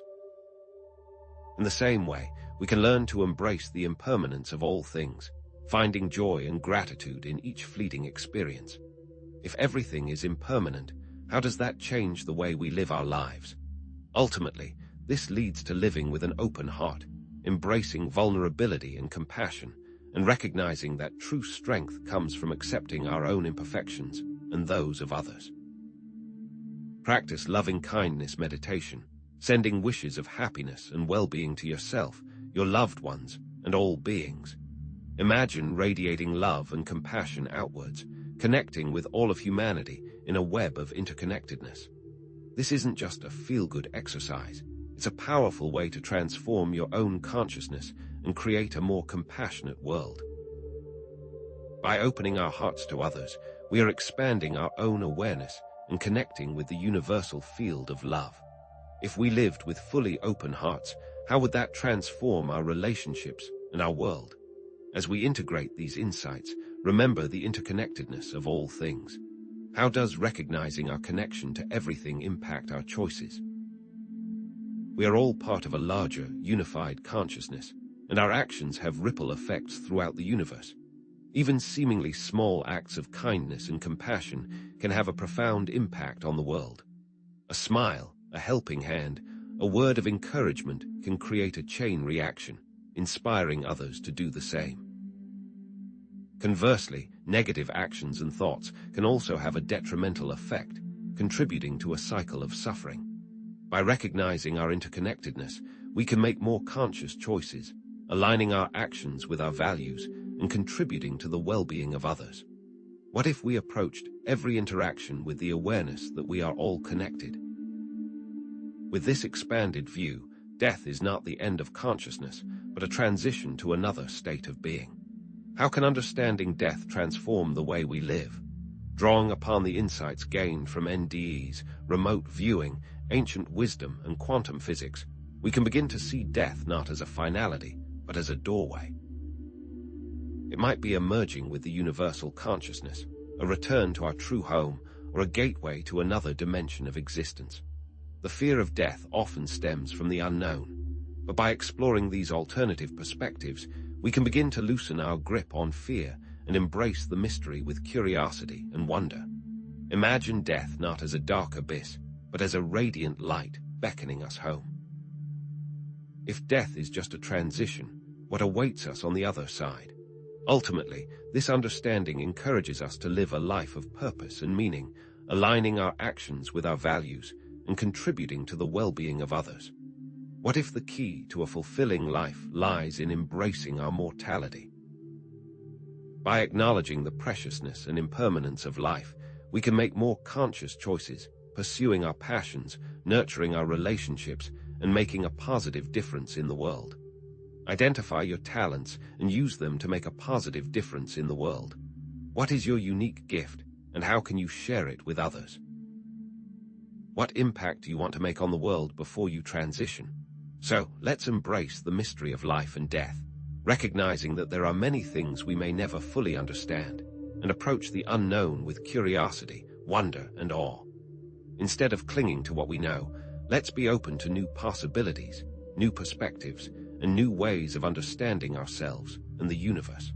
In the same way, we can learn to embrace the impermanence of all things, finding joy and gratitude in each fleeting experience. If everything is impermanent, how does that change the way we live our lives? Ultimately, this leads to living with an open heart, embracing vulnerability and compassion, and recognizing that true strength comes from accepting our own imperfections and those of others. Practice loving-kindness meditation, sending wishes of happiness and well-being to yourself, your loved ones, and all beings. Imagine radiating love and compassion outwards, connecting with all of humanity in a web of interconnectedness. This isn't just a feel-good exercise. It's a powerful way to transform your own consciousness and create a more compassionate world. By opening our hearts to others, we are expanding our own awareness and connecting with the universal field of love. If we lived with fully open hearts, how would that transform our relationships and our world? As we integrate these insights, remember the interconnectedness of all things. How does recognizing our connection to everything impact our choices? We are all part of a larger, unified consciousness, and our actions have ripple effects throughout the universe. Even seemingly small acts of kindness and compassion can have a profound impact on the world. A smile, a helping hand, a word of encouragement can create a chain reaction, inspiring others to do the same. Conversely, negative actions and thoughts can also have a detrimental effect, contributing to a cycle of suffering. By recognizing our interconnectedness, we can make more conscious choices, aligning our actions with our values and contributing to the well-being of others? What if we approached every interaction with the awareness that we are all connected? With this expanded view, death is not the end of consciousness, but a transition to another state of being. How can understanding death transform the way we live? Drawing upon the insights gained from NDEs, remote viewing, ancient wisdom, and quantum physics, we can begin to see death not as a finality, but as a doorway. It might be a merging with the universal consciousness, a return to our true home, or a gateway to another dimension of existence. The fear of death often stems from the unknown, but by exploring these alternative perspectives, we can begin to loosen our grip on fear and embrace the mystery with curiosity and wonder. Imagine death not as a dark abyss, but as a radiant light beckoning us home. If death is just a transition, what awaits us on the other side? Ultimately, this understanding encourages us to live a life of purpose and meaning, aligning our actions with our values and contributing to the well-being of others. What if the key to a fulfilling life lies in embracing our mortality? By acknowledging the preciousness and impermanence of life, we can make more conscious choices, pursuing our passions, nurturing our relationships, and making a positive difference in the world. Identify your talents and use them to make a positive difference in the world. What is your unique gift, and how can you share it with others? What impact do you want to make on the world before you transition? So, let's embrace the mystery of life and death, recognizing that there are many things we may never fully understand, and approach the unknown with curiosity, wonder, and awe. Instead of clinging to what we know, let's be open to new possibilities, new perspectives, and new ways of understanding ourselves and the universe.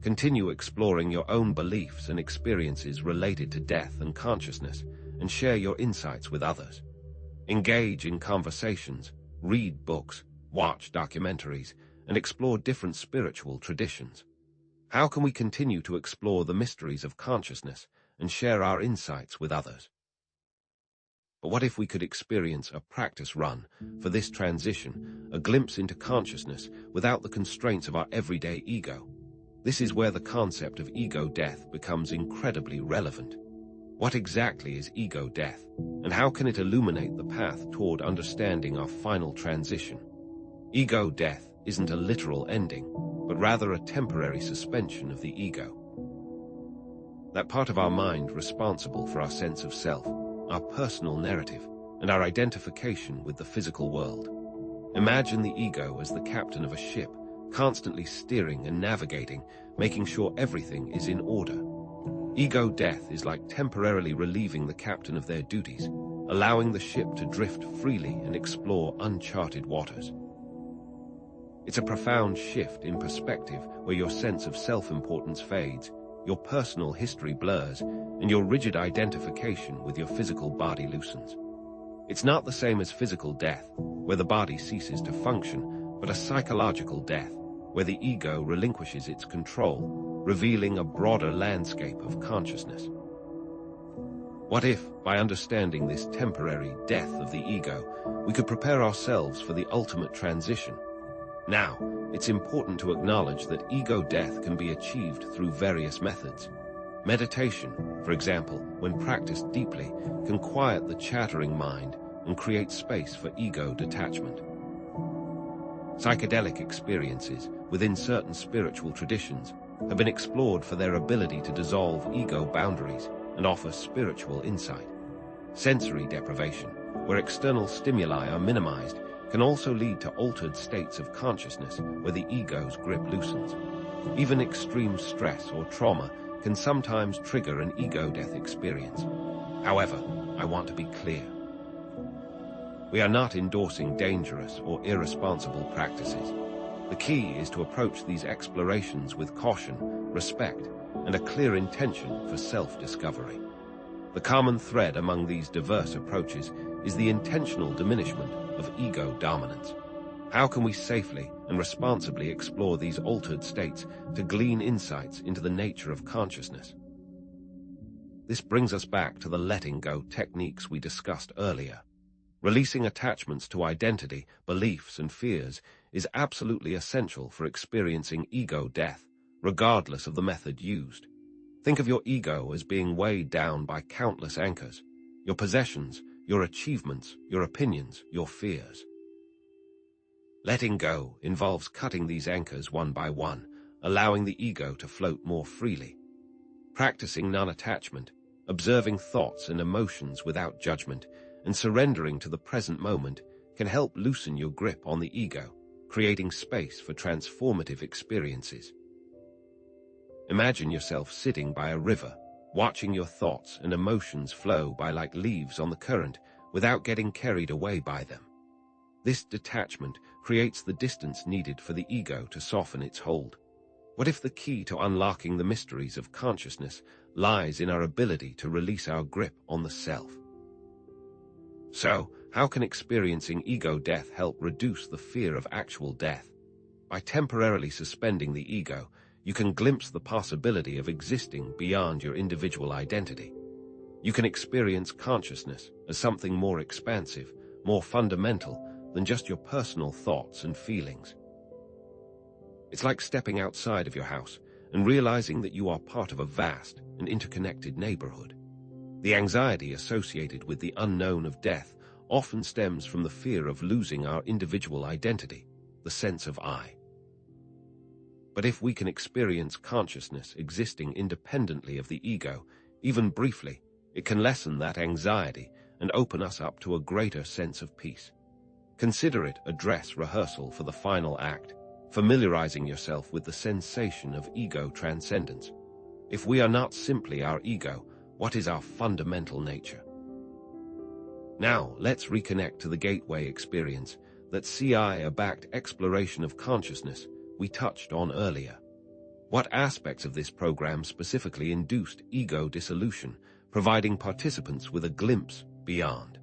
Continue exploring your own beliefs and experiences related to death and consciousness, and share your insights with others. Engage in conversations, read books, watch documentaries, and explore different spiritual traditions. How can we continue to explore the mysteries of consciousness and share our insights with others? But what if we could experience a practice run for this transition, a glimpse into consciousness without the constraints of our everyday ego? This is where the concept of ego death becomes incredibly relevant. What exactly is ego death, and how can it illuminate the path toward understanding our final transition? Ego death isn't a literal ending, but rather a temporary suspension of the ego. That part of our mind responsible for our sense of self, our personal narrative, and our identification with the physical world. Imagine the ego as the captain of a ship, constantly steering and navigating, making sure everything is in order. Ego death is like temporarily relieving the captain of their duties, allowing the ship to drift freely and explore uncharted waters. It's a profound shift in perspective where your sense of self-importance fades, your personal history blurs, and your rigid identification with your physical body loosens. It's not the same as physical death, where the body ceases to function, but a psychological death, where the ego relinquishes its control, revealing a broader landscape of consciousness. What if, by understanding this temporary death of the ego, we could prepare ourselves for the ultimate transition? Now, it's important to acknowledge that ego death can be achieved through various methods. Meditation, for example, when practiced deeply, can quiet the chattering mind and create space for ego detachment. Psychedelic experiences within certain spiritual traditions have been explored for their ability to dissolve ego boundaries and offer spiritual insight. Sensory deprivation, where external stimuli are minimized, can also lead to altered states of consciousness where the ego's grip loosens. Even extreme stress or trauma can sometimes trigger an ego death experience. However, I want to be clear. We are not endorsing dangerous or irresponsible practices. The key is to approach these explorations with caution, respect, and a clear intention for self-discovery. The common thread among these diverse approaches is the intentional diminishment of ego dominance. How can we safely and responsibly explore these altered states to glean insights into the nature of consciousness? This brings us back to the letting go techniques we discussed earlier. Releasing attachments to identity, beliefs, and fears is absolutely essential for experiencing ego death, regardless of the method used. Think of your ego as being weighed down by countless anchors: your possessions, your achievements, your opinions, your fears. Letting go involves cutting these anchors one by one, allowing the ego to float more freely. Practicing non-attachment, observing thoughts and emotions without judgment, and surrendering to the present moment can help loosen your grip on the ego, creating space for transformative experiences. Imagine yourself sitting by a river, watching your thoughts and emotions flow by like leaves on the current without getting carried away by them. This detachment creates the distance needed for the ego to soften its hold. What if the key to unlocking the mysteries of consciousness lies in our ability to release our grip on the self? So, how can experiencing ego death help reduce the fear of actual death? By temporarily suspending the ego, you can glimpse the possibility of existing beyond your individual identity. You can experience consciousness as something more expansive, more fundamental than just your personal thoughts and feelings. It's like stepping outside of your house and realizing that you are part of a vast and interconnected neighborhood. The anxiety associated with the unknown of death often stems from the fear of losing our individual identity, the sense of I. But if we can experience consciousness existing independently of the ego, even briefly, it can lessen that anxiety and open us up to a greater sense of peace. Consider it a dress rehearsal for the final act, familiarizing yourself with the sensation of ego transcendence. If we are not simply our ego, what is our fundamental nature? Now, let's reconnect to the gateway experience, that CIA-backed exploration of consciousness we touched on earlier. What aspects of this program specifically induced ego dissolution, providing participants with a glimpse beyond?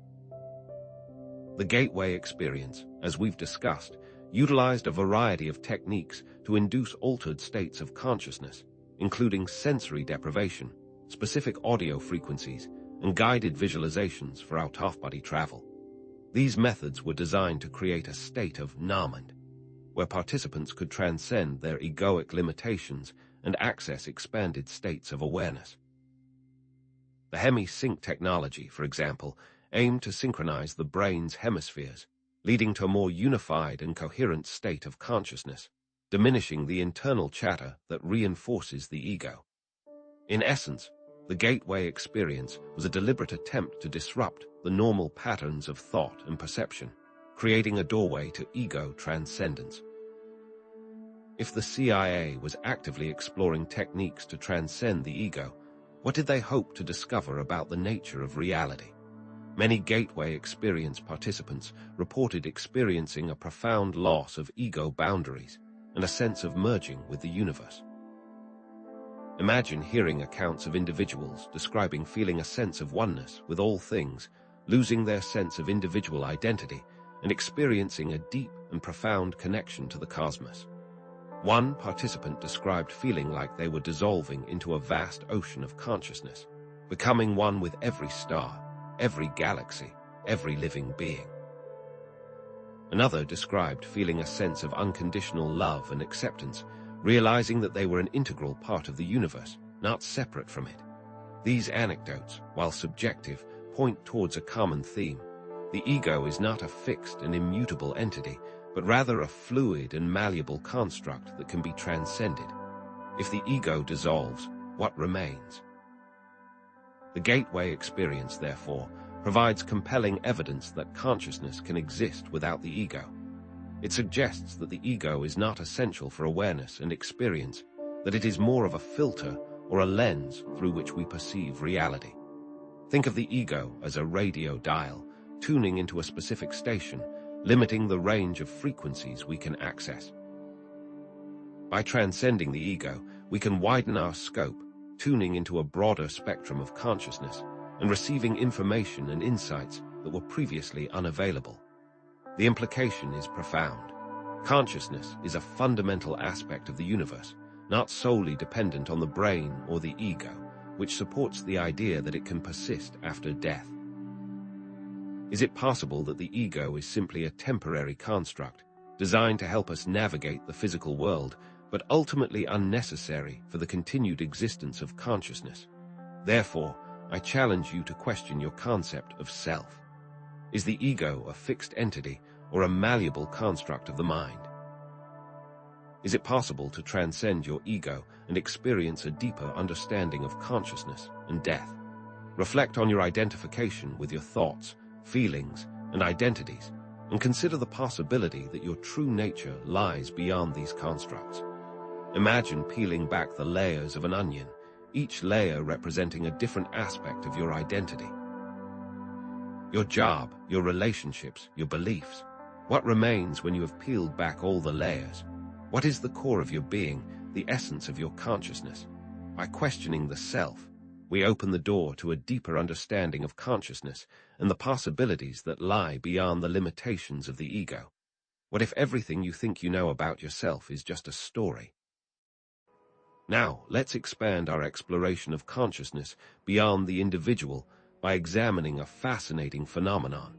The gateway experience, as we've discussed, utilized a variety of techniques to induce altered states of consciousness, including sensory deprivation, specific audio frequencies, and guided visualizations for out-of-body travel. These methods were designed to create a state of Namand, where participants could transcend their egoic limitations and access expanded states of awareness. The Hemi-Sync technology, for example, aimed to synchronize the brain's hemispheres, leading to a more unified and coherent state of consciousness, diminishing the internal chatter that reinforces the ego. In essence, the gateway experience was a deliberate attempt to disrupt the normal patterns of thought and perception, creating a doorway to ego transcendence. If the CIA was actively exploring techniques to transcend the ego, what did they hope to discover about the nature of reality? Many gateway experience participants reported experiencing a profound loss of ego boundaries and a sense of merging with the universe. Imagine hearing accounts of individuals describing feeling a sense of oneness with all things, losing their sense of individual identity, and experiencing a deep and profound connection to the cosmos. One participant described feeling like they were dissolving into a vast ocean of consciousness, becoming one with every star, every galaxy, every living being. Another described feeling a sense of unconditional love and acceptance, realizing that they were an integral part of the universe, not separate from it. These anecdotes, while subjective, point towards a common theme. The ego is not a fixed and immutable entity, but rather a fluid and malleable construct that can be transcended. If the ego dissolves, what remains? The gateway experience, therefore, provides compelling evidence that consciousness can exist without the ego. It suggests that the ego is not essential for awareness and experience, that it is more of a filter or a lens through which we perceive reality. Think of the ego as a radio dial, tuning into a specific station, limiting the range of frequencies we can access. By transcending the ego, we can widen our scope, tuning into a broader spectrum of consciousness and receiving information and insights that were previously unavailable. The implication is profound. Consciousness is a fundamental aspect of the universe, not solely dependent on the brain or the ego, which supports the idea that it can persist after death. Is it possible that the ego is simply a temporary construct, designed to help us navigate the physical world, but ultimately unnecessary for the continued existence of consciousness. Therefore, I challenge you to question your concept of self. Is the ego a fixed entity or a malleable construct of the mind? Is it possible to transcend your ego and experience a deeper understanding of consciousness and death? Reflect on your identification with your thoughts, feelings, and identities, and consider the possibility that your true nature lies beyond these constructs. Imagine peeling back the layers of an onion, each layer representing a different aspect of your identity. Your job, your relationships, your beliefs. What remains when you have peeled back all the layers? What is the core of your being, the essence of your consciousness? By questioning the self, we open the door to a deeper understanding of consciousness and the possibilities that lie beyond the limitations of the ego. What if everything you think you know about yourself is just a story? Now, let's expand our exploration of consciousness beyond the individual by examining a fascinating phenomenon: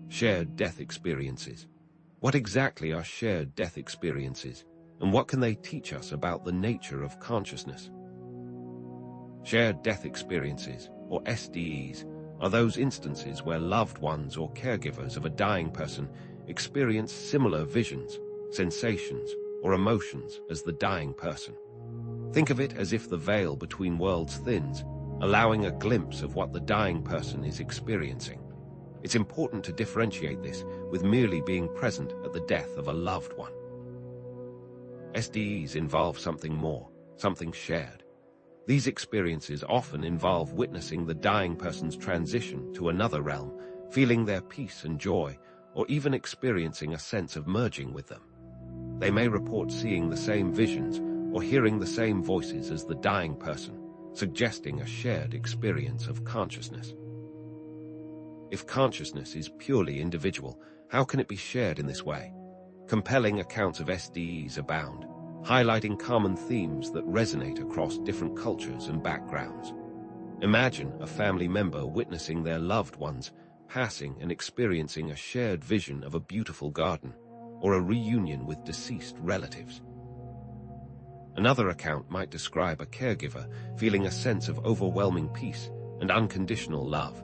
shared death experiences. What exactly are shared death experiences, and what can they teach us about the nature of consciousness? Shared death experiences, or SDEs, are those instances where loved ones or caregivers of a dying person experience similar visions, sensations, or emotions as the dying person. Think of it as if the veil between worlds thins, allowing a glimpse of what the dying person is experiencing. It's important to differentiate this with merely being present at the death of a loved one. SDEs involve something more, something shared. These experiences often involve witnessing the dying person's transition to another realm, feeling their peace and joy, or even experiencing a sense of merging with them. They may report seeing the same visions or hearing the same voices as the dying person, suggesting a shared experience of consciousness. If consciousness is purely individual, how can it be shared in this way? Compelling accounts of SDEs abound, highlighting common themes that resonate across different cultures and backgrounds. Imagine a family member witnessing their loved ones passing and experiencing a shared vision of a beautiful garden, or a reunion with deceased relatives. Another account might describe a caregiver feeling a sense of overwhelming peace and unconditional love,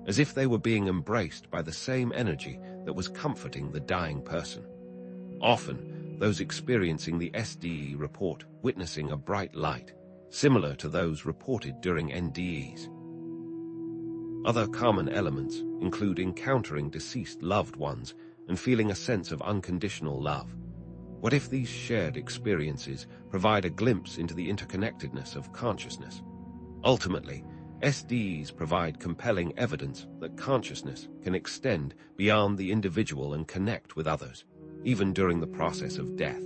as if they were being embraced by the same energy that was comforting the dying person. Often, those experiencing the SDE report witnessing a bright light, similar to those reported during NDEs. Other common elements include encountering deceased loved ones and feeling a sense of unconditional love. What if these shared experiences provide a glimpse into the interconnectedness of consciousness? Ultimately, SDEs provide compelling evidence that consciousness can extend beyond the individual and connect with others, even during the process of death.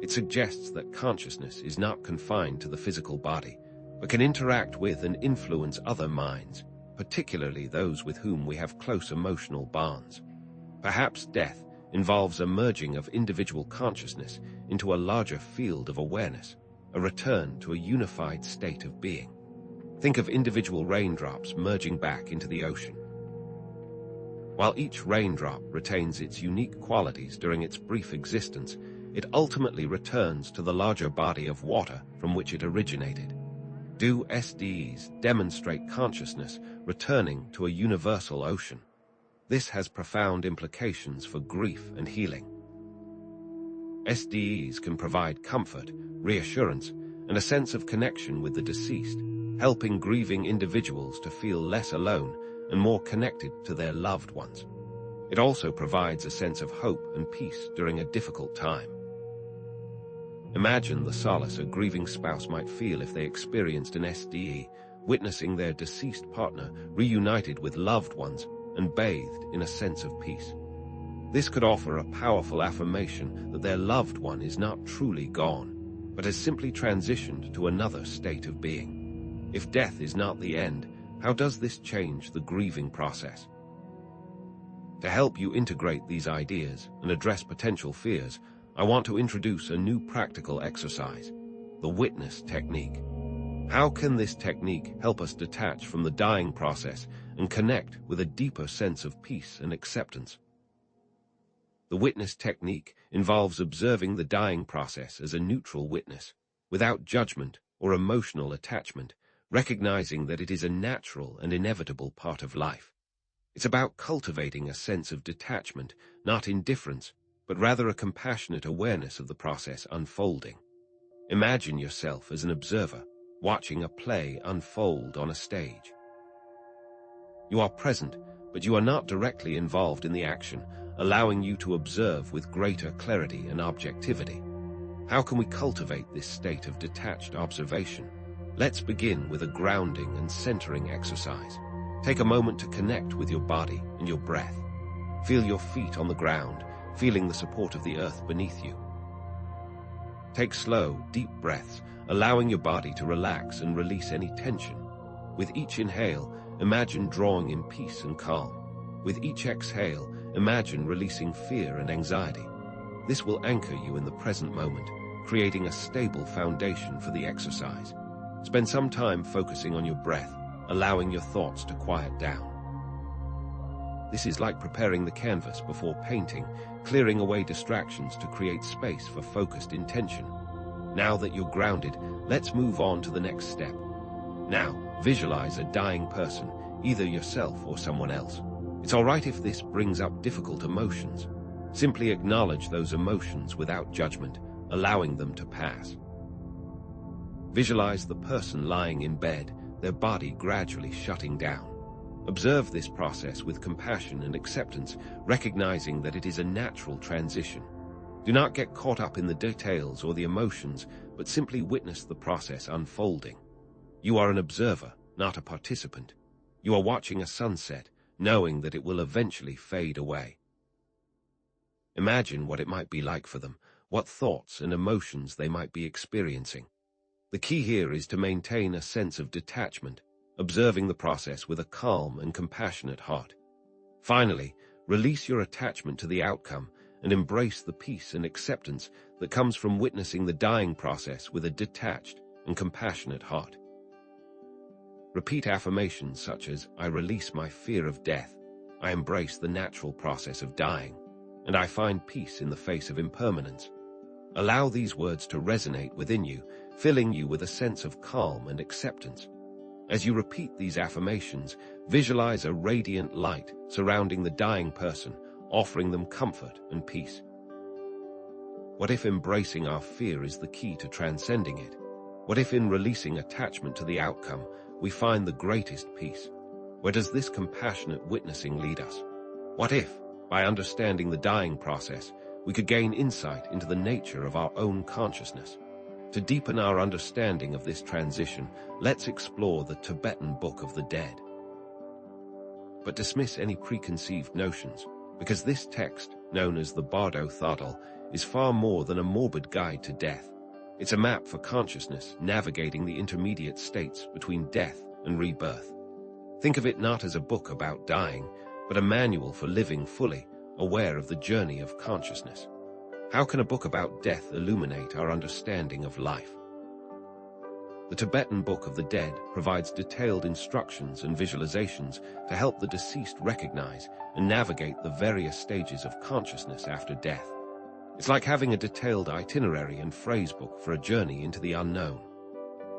It suggests that consciousness is not confined to the physical body, but can interact with and influence other minds, particularly those with whom we have close emotional bonds. Perhaps death involves a merging of individual consciousness into a larger field of awareness, a return to a unified state of being. Think of individual raindrops merging back into the ocean. While each raindrop retains its unique qualities during its brief existence, it ultimately returns to the larger body of water from which it originated. Do SDEs demonstrate consciousness returning to a universal ocean? This has profound implications for grief and healing. SDEs can provide comfort, reassurance, and a sense of connection with the deceased, helping grieving individuals to feel less alone and more connected to their loved ones. It also provides a sense of hope and peace during a difficult time. Imagine the solace a grieving spouse might feel if they experienced an SDE, witnessing their deceased partner reunited with loved ones and bathed in a sense of peace. This could offer a powerful affirmation that their loved one is not truly gone, but has simply transitioned to another state of being. If death is not the end, how does this change the grieving process? To help you integrate these ideas and address potential fears, I want to introduce a new practical exercise, the witness technique. How can this technique help us detach from the dying process and connect with a deeper sense of peace and acceptance? The witness technique involves observing the dying process as a neutral witness, without judgment or emotional attachment, recognizing that it is a natural and inevitable part of life. It's about cultivating a sense of detachment, not indifference, but rather a compassionate awareness of the process unfolding. Imagine yourself as an observer, watching a play unfold on a stage. You are present, but you are not directly involved in the action, allowing you to observe with greater clarity and objectivity. How can we cultivate this state of detached observation? Let's begin with a grounding and centering exercise. Take a moment to connect with your body and your breath. Feel your feet on the ground, feeling the support of the earth beneath you. Take slow, deep breaths, allowing your body to relax and release any tension. With each inhale, imagine drawing in peace and calm. With each exhale, imagine releasing fear and anxiety. This will anchor you in the present moment, creating a stable foundation for the exercise. Spend some time focusing on your breath, allowing your thoughts to quiet down. This is like preparing the canvas before painting, clearing away distractions to create space for focused intention. Now that you're grounded, let's move on to the next step. Now, visualize a dying person, either yourself or someone else. It's all right if this brings up difficult emotions. Simply acknowledge those emotions without judgment, allowing them to pass. Visualize the person lying in bed, their body gradually shutting down. Observe this process with compassion and acceptance, recognizing that it is a natural transition. Do not get caught up in the details or the emotions, but simply witness the process unfolding. You are an observer, not a participant. You are watching a sunset, knowing that it will eventually fade away. Imagine what it might be like for them, what thoughts and emotions they might be experiencing. The key here is to maintain a sense of detachment, observing the process with a calm and compassionate heart. Finally, release your attachment to the outcome and embrace the peace and acceptance that comes from witnessing the dying process with a detached and compassionate heart. Repeat affirmations such as, "I release my fear of death," "I embrace the natural process of dying," and "I find peace in the face of impermanence." Allow these words to resonate within you, filling you with a sense of calm and acceptance. As you repeat these affirmations, visualize a radiant light surrounding the dying person, offering them comfort and peace. What if embracing our fear is the key to transcending it? What if in releasing attachment to the outcome, we find the greatest peace? Where does this compassionate witnessing lead us? What if, by understanding the dying process, we could gain insight into the nature of our own consciousness? To deepen our understanding of this transition, let's explore the Tibetan Book of the Dead. But dismiss any preconceived notions, because this text, known as the Bardo Thodol, is far more than a morbid guide to death. It's a map for consciousness navigating the intermediate states between death and rebirth. Think of it not as a book about dying, but a manual for living fully, aware of the journey of consciousness. How can a book about death illuminate our understanding of life? The Tibetan Book of the Dead provides detailed instructions and visualizations to help the deceased recognize and navigate the various stages of consciousness after death. It's like having a detailed itinerary and phrasebook for a journey into the unknown.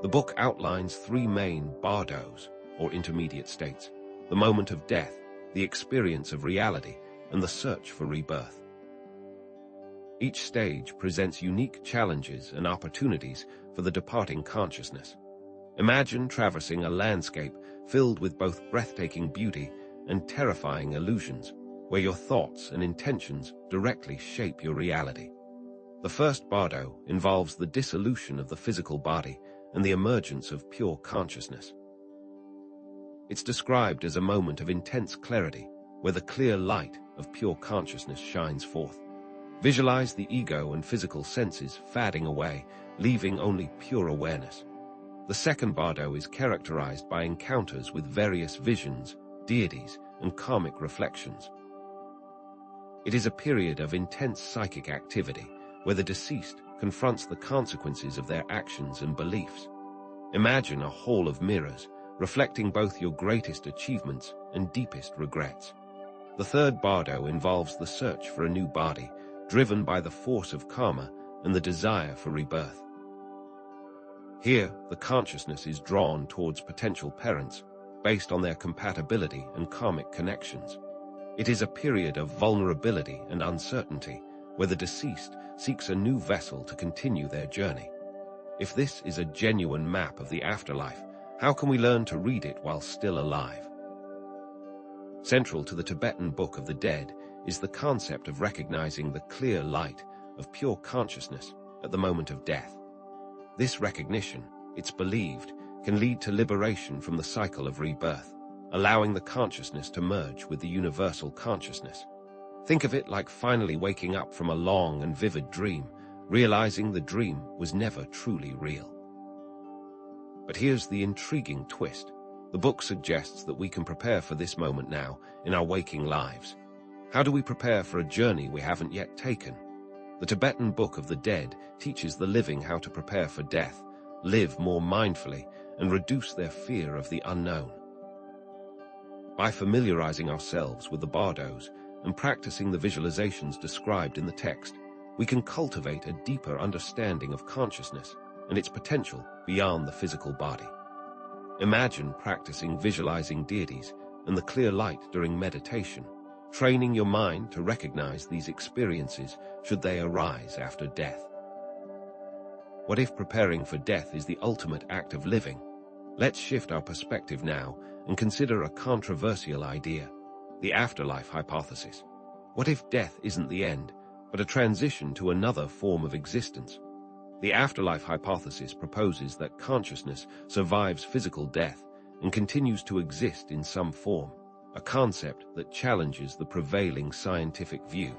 The book outlines 3 main bardos, or intermediate states: the moment of death, the experience of reality, and the search for rebirth. Each stage presents unique challenges and opportunities for the departing consciousness. Imagine traversing a landscape filled with both breathtaking beauty and terrifying illusions, where your thoughts and intentions directly shape your reality. The first bardo involves the dissolution of the physical body and the emergence of pure consciousness. It's described as a moment of intense clarity, where the clear light of pure consciousness shines forth. Visualize the ego and physical senses fading away, leaving only pure awareness. The second bardo is characterized by encounters with various visions, deities, and karmic reflections. It is a period of intense psychic activity, where the deceased confronts the consequences of their actions and beliefs. Imagine a hall of mirrors, reflecting both your greatest achievements and deepest regrets. The third bardo involves the search for a new body, driven by the force of karma and the desire for rebirth. Here, the consciousness is drawn towards potential parents, based on their compatibility and karmic connections. It is a period of vulnerability and uncertainty, where the deceased seeks a new vessel to continue their journey. If this is a genuine map of the afterlife, how can we learn to read it while still alive? Central to the Tibetan Book of the Dead is the concept of recognizing the clear light of pure consciousness at the moment of death. This recognition, it's believed, can lead to liberation from the cycle of rebirth, allowing the consciousness to merge with the universal consciousness. Think of it like finally waking up from a long and vivid dream, realizing the dream was never truly real. But here's the intriguing twist. The book suggests that we can prepare for this moment now in our waking lives. How do we prepare for a journey we haven't yet taken? The Tibetan Book of the Dead teaches the living how to prepare for death, live more mindfully, and reduce their fear of the unknown. By familiarizing ourselves with the bardos and practicing the visualizations described in the text, we can cultivate a deeper understanding of consciousness and its potential beyond the physical body. Imagine practicing visualizing deities and the clear light during meditation, training your mind to recognize these experiences should they arise after death. What if preparing for death is the ultimate act of living? Let's shift our perspective now and consider a controversial idea, the afterlife hypothesis. What if death isn't the end, but a transition to another form of existence? The afterlife hypothesis proposes that consciousness survives physical death and continues to exist in some form, a concept that challenges the prevailing scientific view.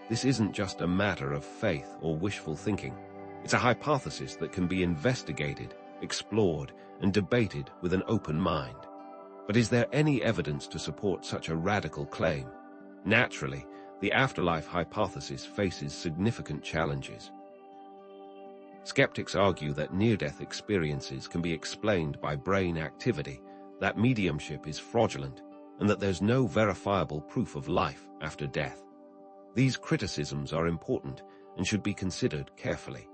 This isn't just a matter of faith or wishful thinking. It's a hypothesis that can be investigated, explored, and debated with an open mind. But is there any evidence to support such a radical claim? Naturally, the afterlife hypothesis faces significant challenges. Skeptics argue that near-death experiences can be explained by brain activity, that mediumship is fraudulent, and that there's no verifiable proof of life after death. These criticisms are important and should be considered carefully.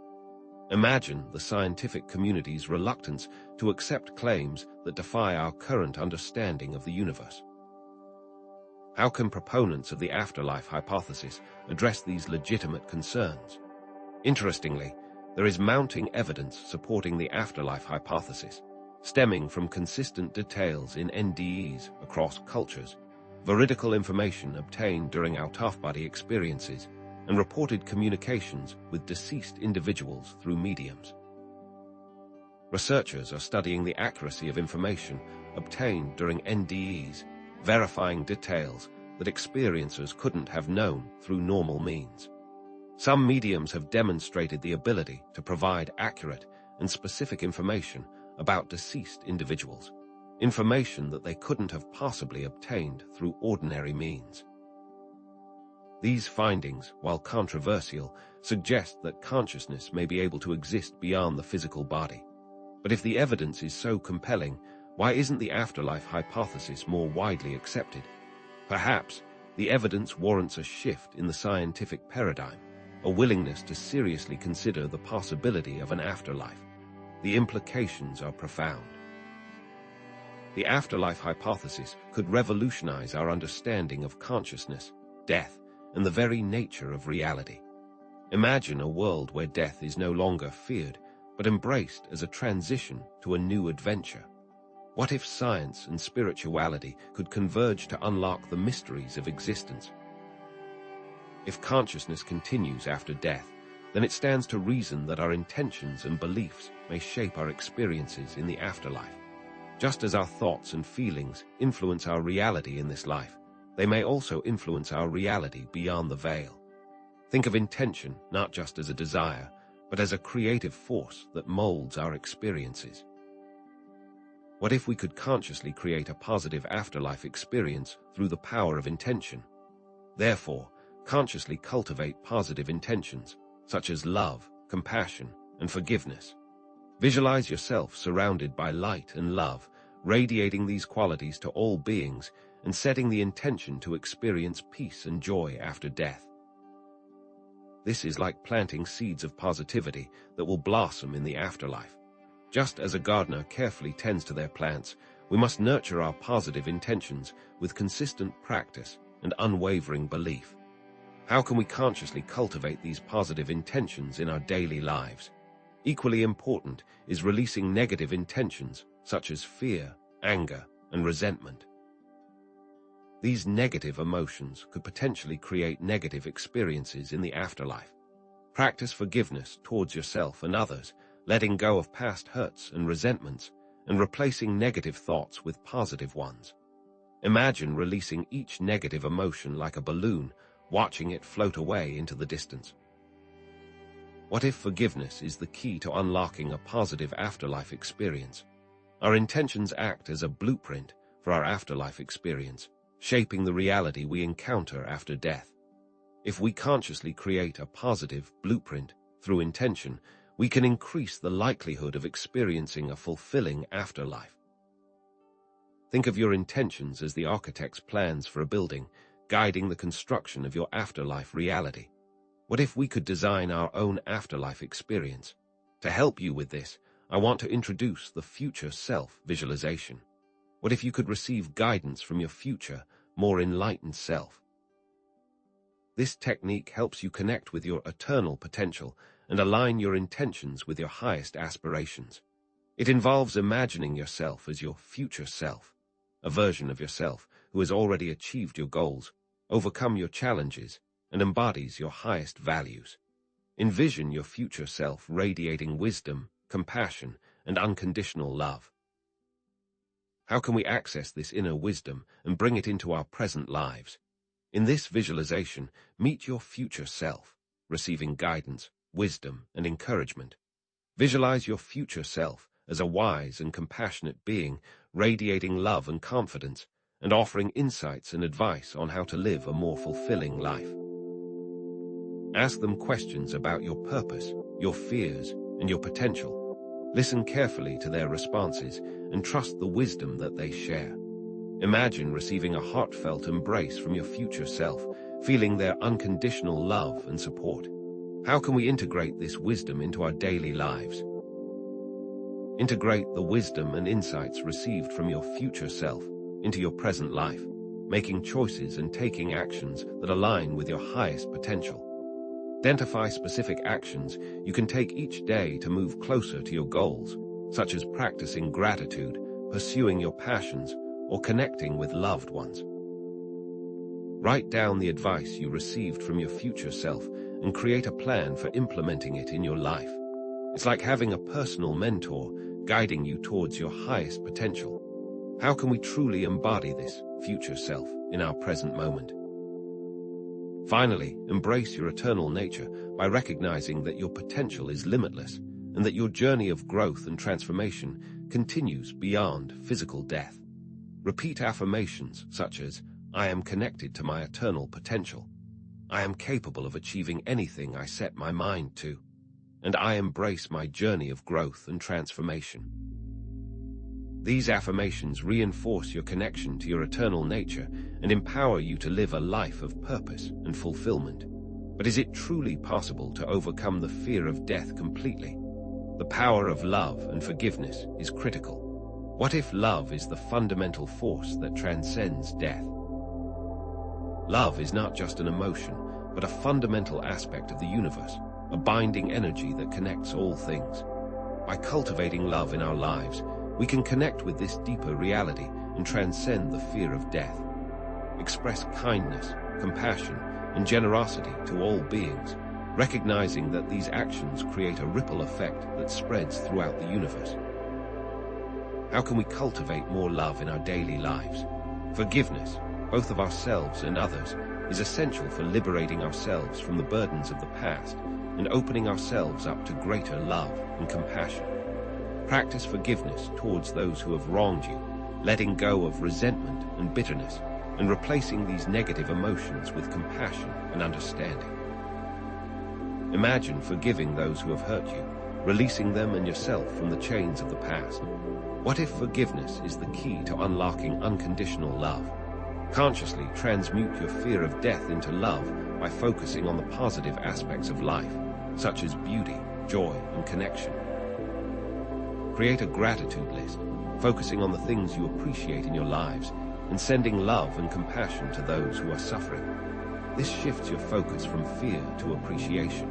Imagine the scientific community's reluctance to accept claims that defy our current understanding of the universe. How can proponents of the afterlife hypothesis address these legitimate concerns? Interestingly, there is mounting evidence supporting the afterlife hypothesis, stemming from consistent details in NDEs across cultures, veridical information obtained during out-of-body experiences, and reported communications with deceased individuals through mediums. Researchers are studying the accuracy of information obtained during NDEs, verifying details that experiencers couldn't have known through normal means. Some mediums have demonstrated the ability to provide accurate and specific information about deceased individuals, information that they couldn't have possibly obtained through ordinary means. These findings, while controversial, suggest that consciousness may be able to exist beyond the physical body. But if the evidence is so compelling, why isn't the afterlife hypothesis more widely accepted? Perhaps the evidence warrants a shift in the scientific paradigm, a willingness to seriously consider the possibility of an afterlife. The implications are profound. The afterlife hypothesis could revolutionize our understanding of consciousness, death, and the very nature of reality. Imagine a world where death is no longer feared, but embraced as a transition to a new adventure. What if science and spirituality could converge to unlock the mysteries of existence? If consciousness continues after death, then it stands to reason that our intentions and beliefs may shape our experiences in the afterlife. Just as our thoughts and feelings influence our reality in this life, they may also influence our reality beyond the veil. Think of intention not just as a desire, but as a creative force that molds our experiences. What if we could consciously create a positive afterlife experience through the power of intention? Therefore, consciously cultivate positive intentions, such as love, compassion, and forgiveness. Visualize yourself surrounded by light and love, radiating these qualities to all beings, and setting the intention to experience peace and joy after death. This is like planting seeds of positivity that will blossom in the afterlife. Just as a gardener carefully tends to their plants, we must nurture our positive intentions with consistent practice and unwavering belief. How can we consciously cultivate these positive intentions in our daily lives? Equally important is releasing negative intentions such as fear, anger, and resentment. These negative emotions could potentially create negative experiences in the afterlife. Practice forgiveness towards yourself and others, letting go of past hurts and resentments, and replacing negative thoughts with positive ones. Imagine releasing each negative emotion like a balloon, watching it float away into the distance. What if forgiveness is the key to unlocking a positive afterlife experience? Our intentions act as a blueprint for our afterlife experience, shaping the reality we encounter after death. If we consciously create a positive blueprint through intention, we can increase the likelihood of experiencing a fulfilling afterlife. Think of your intentions as the architect's plans for a building, guiding the construction of your afterlife reality. What if we could design our own afterlife experience? To help you with this, I want to introduce the future self visualization. What if you could receive guidance from your future, more enlightened self? This technique helps you connect with your eternal potential and align your intentions with your highest aspirations. It involves imagining yourself as your future self, a version of yourself who has already achieved your goals, overcome your challenges, and embodies your highest values. Envision your future self radiating wisdom, compassion, and unconditional love. How can we access this inner wisdom and bring it into our present lives? In this visualization, meet your future self, receiving guidance, wisdom, and encouragement. Visualize your future self as a wise and compassionate being, radiating love and confidence, and offering insights and advice on how to live a more fulfilling life. Ask them questions about your purpose, your fears, and your potential. Listen carefully to their responses and trust the wisdom that they share. Imagine receiving a heartfelt embrace from your future self, feeling their unconditional love and support. How can we integrate this wisdom into our daily lives? Integrate the wisdom and insights received from your future self into your present life, making choices and taking actions that align with your highest potential. Identify specific actions you can take each day to move closer to your goals, such as practicing gratitude, pursuing your passions, or connecting with loved ones. Write down the advice you received from your future self and create a plan for implementing it in your life. It's like having a personal mentor guiding you towards your highest potential. How can we truly embody this future self in our present moment? Finally, embrace your eternal nature by recognizing that your potential is limitless and that your journey of growth and transformation continues beyond physical death. Repeat affirmations such as, "I am connected to my eternal potential," "I am capable of achieving anything I set my mind to," and "I embrace my journey of growth and transformation." These affirmations reinforce your connection to your eternal nature and empower you to live a life of purpose and fulfillment. But is it truly possible to overcome the fear of death completely? The power of love and forgiveness is critical. What if love is the fundamental force that transcends death? Love is not just an emotion, but a fundamental aspect of the universe, a binding energy that connects all things. By cultivating love in our lives, we can connect with this deeper reality and transcend the fear of death. Express kindness, compassion, and generosity to all beings, recognizing that these actions create a ripple effect that spreads throughout the universe. How can we cultivate more love in our daily lives? Forgiveness, both of ourselves and others, is essential for liberating ourselves from the burdens of the past and opening ourselves up to greater love and compassion. Practice forgiveness towards those who have wronged you, letting go of resentment and bitterness, and replacing these negative emotions with compassion and understanding. Imagine forgiving those who have hurt you, releasing them and yourself from the chains of the past. What if forgiveness is the key to unlocking unconditional love? Consciously transmute your fear of death into love by focusing on the positive aspects of life, such as beauty, joy, and connection. Create a gratitude list, focusing on the things you appreciate in your lives and sending love and compassion to those who are suffering. This shifts your focus from fear to appreciation.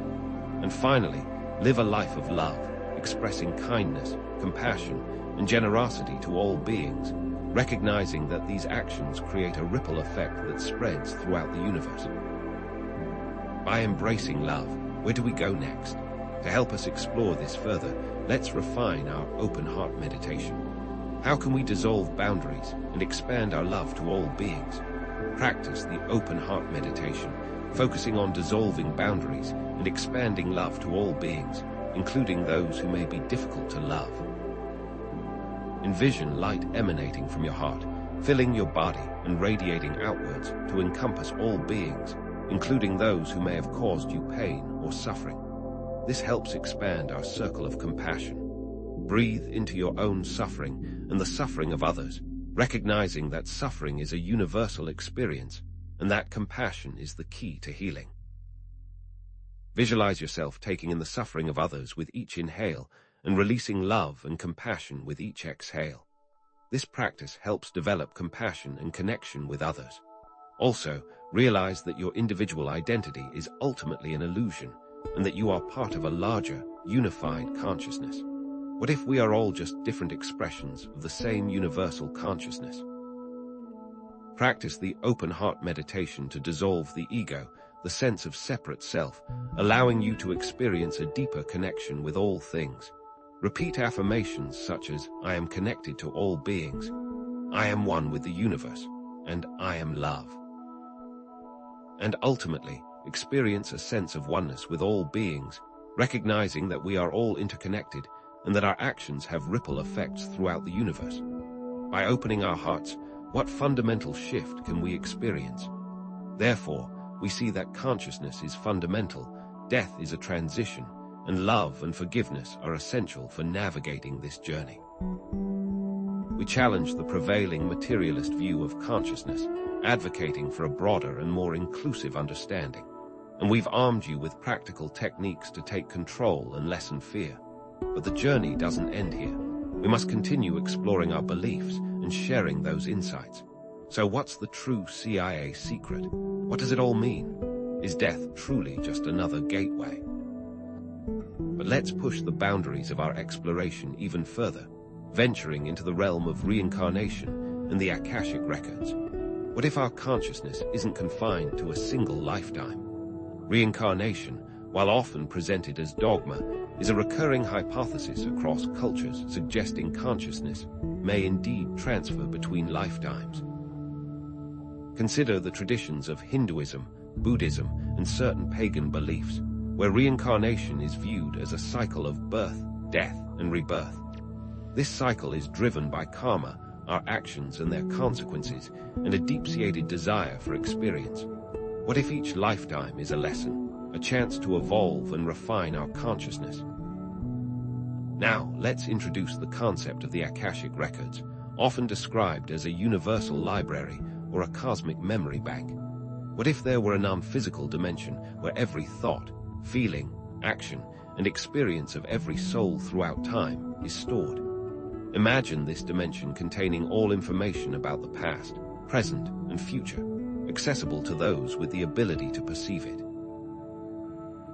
And finally, live a life of love, expressing kindness, compassion, and generosity to all beings, recognizing that these actions create a ripple effect that spreads throughout the universe. By embracing love, where do we go next? To help us explore this further, let's refine our open heart meditation. How can we dissolve boundaries and expand our love to all beings? Practice the open heart meditation, focusing on dissolving boundaries and expanding love to all beings, including those who may be difficult to love. Envision light emanating from your heart, filling your body and radiating outwards to encompass all beings, including those who may have caused you pain or suffering. This helps expand our circle of compassion. Breathe into your own suffering and the suffering of others, recognizing that suffering is a universal experience and that compassion is the key to healing. Visualize yourself taking in the suffering of others with each inhale and releasing love and compassion with each exhale. This practice helps develop compassion and connection with others. Also, realize that your individual identity is ultimately an illusion and that you are part of a larger, unified consciousness. What if we are all just different expressions of the same universal consciousness? Practice the open heart meditation to dissolve the ego, the sense of separate self, allowing you to experience a deeper connection with all things. Repeat affirmations such as, I am connected to all beings, I am one with the universe, and I am love. And ultimately, experience a sense of oneness with all beings, recognizing that we are all interconnected and that our actions have ripple effects throughout the universe. By opening our hearts, what fundamental shift can we experience? Therefore, we see that consciousness is fundamental, death is a transition, and love and forgiveness are essential for navigating this journey. We challenge the prevailing materialist view of consciousness, advocating for a broader and more inclusive understanding. And we've armed you with practical techniques to take control and lessen fear. But the journey doesn't end here. We must continue exploring our beliefs and sharing those insights. So what's the true CIA secret? What does it all mean? Is death truly just another gateway? But let's push the boundaries of our exploration even further, venturing into the realm of reincarnation and the Akashic records. What if our consciousness isn't confined to a single lifetime? Reincarnation, while often presented as dogma, is a recurring hypothesis across cultures suggesting consciousness may indeed transfer between lifetimes. Consider the traditions of Hinduism, Buddhism, and certain pagan beliefs, where reincarnation is viewed as a cycle of birth, death, and rebirth. This cycle is driven by karma, our actions and their consequences, and a deep-seated desire for experience. What if each lifetime is a lesson, a chance to evolve and refine our consciousness? Now, let's introduce the concept of the Akashic records, often described as a universal library or a cosmic memory bank. What if there were a non-physical dimension where every thought, feeling, action, and experience of every soul throughout time is stored? Imagine this dimension containing all information about the past, present, and future, accessible to those with the ability to perceive it.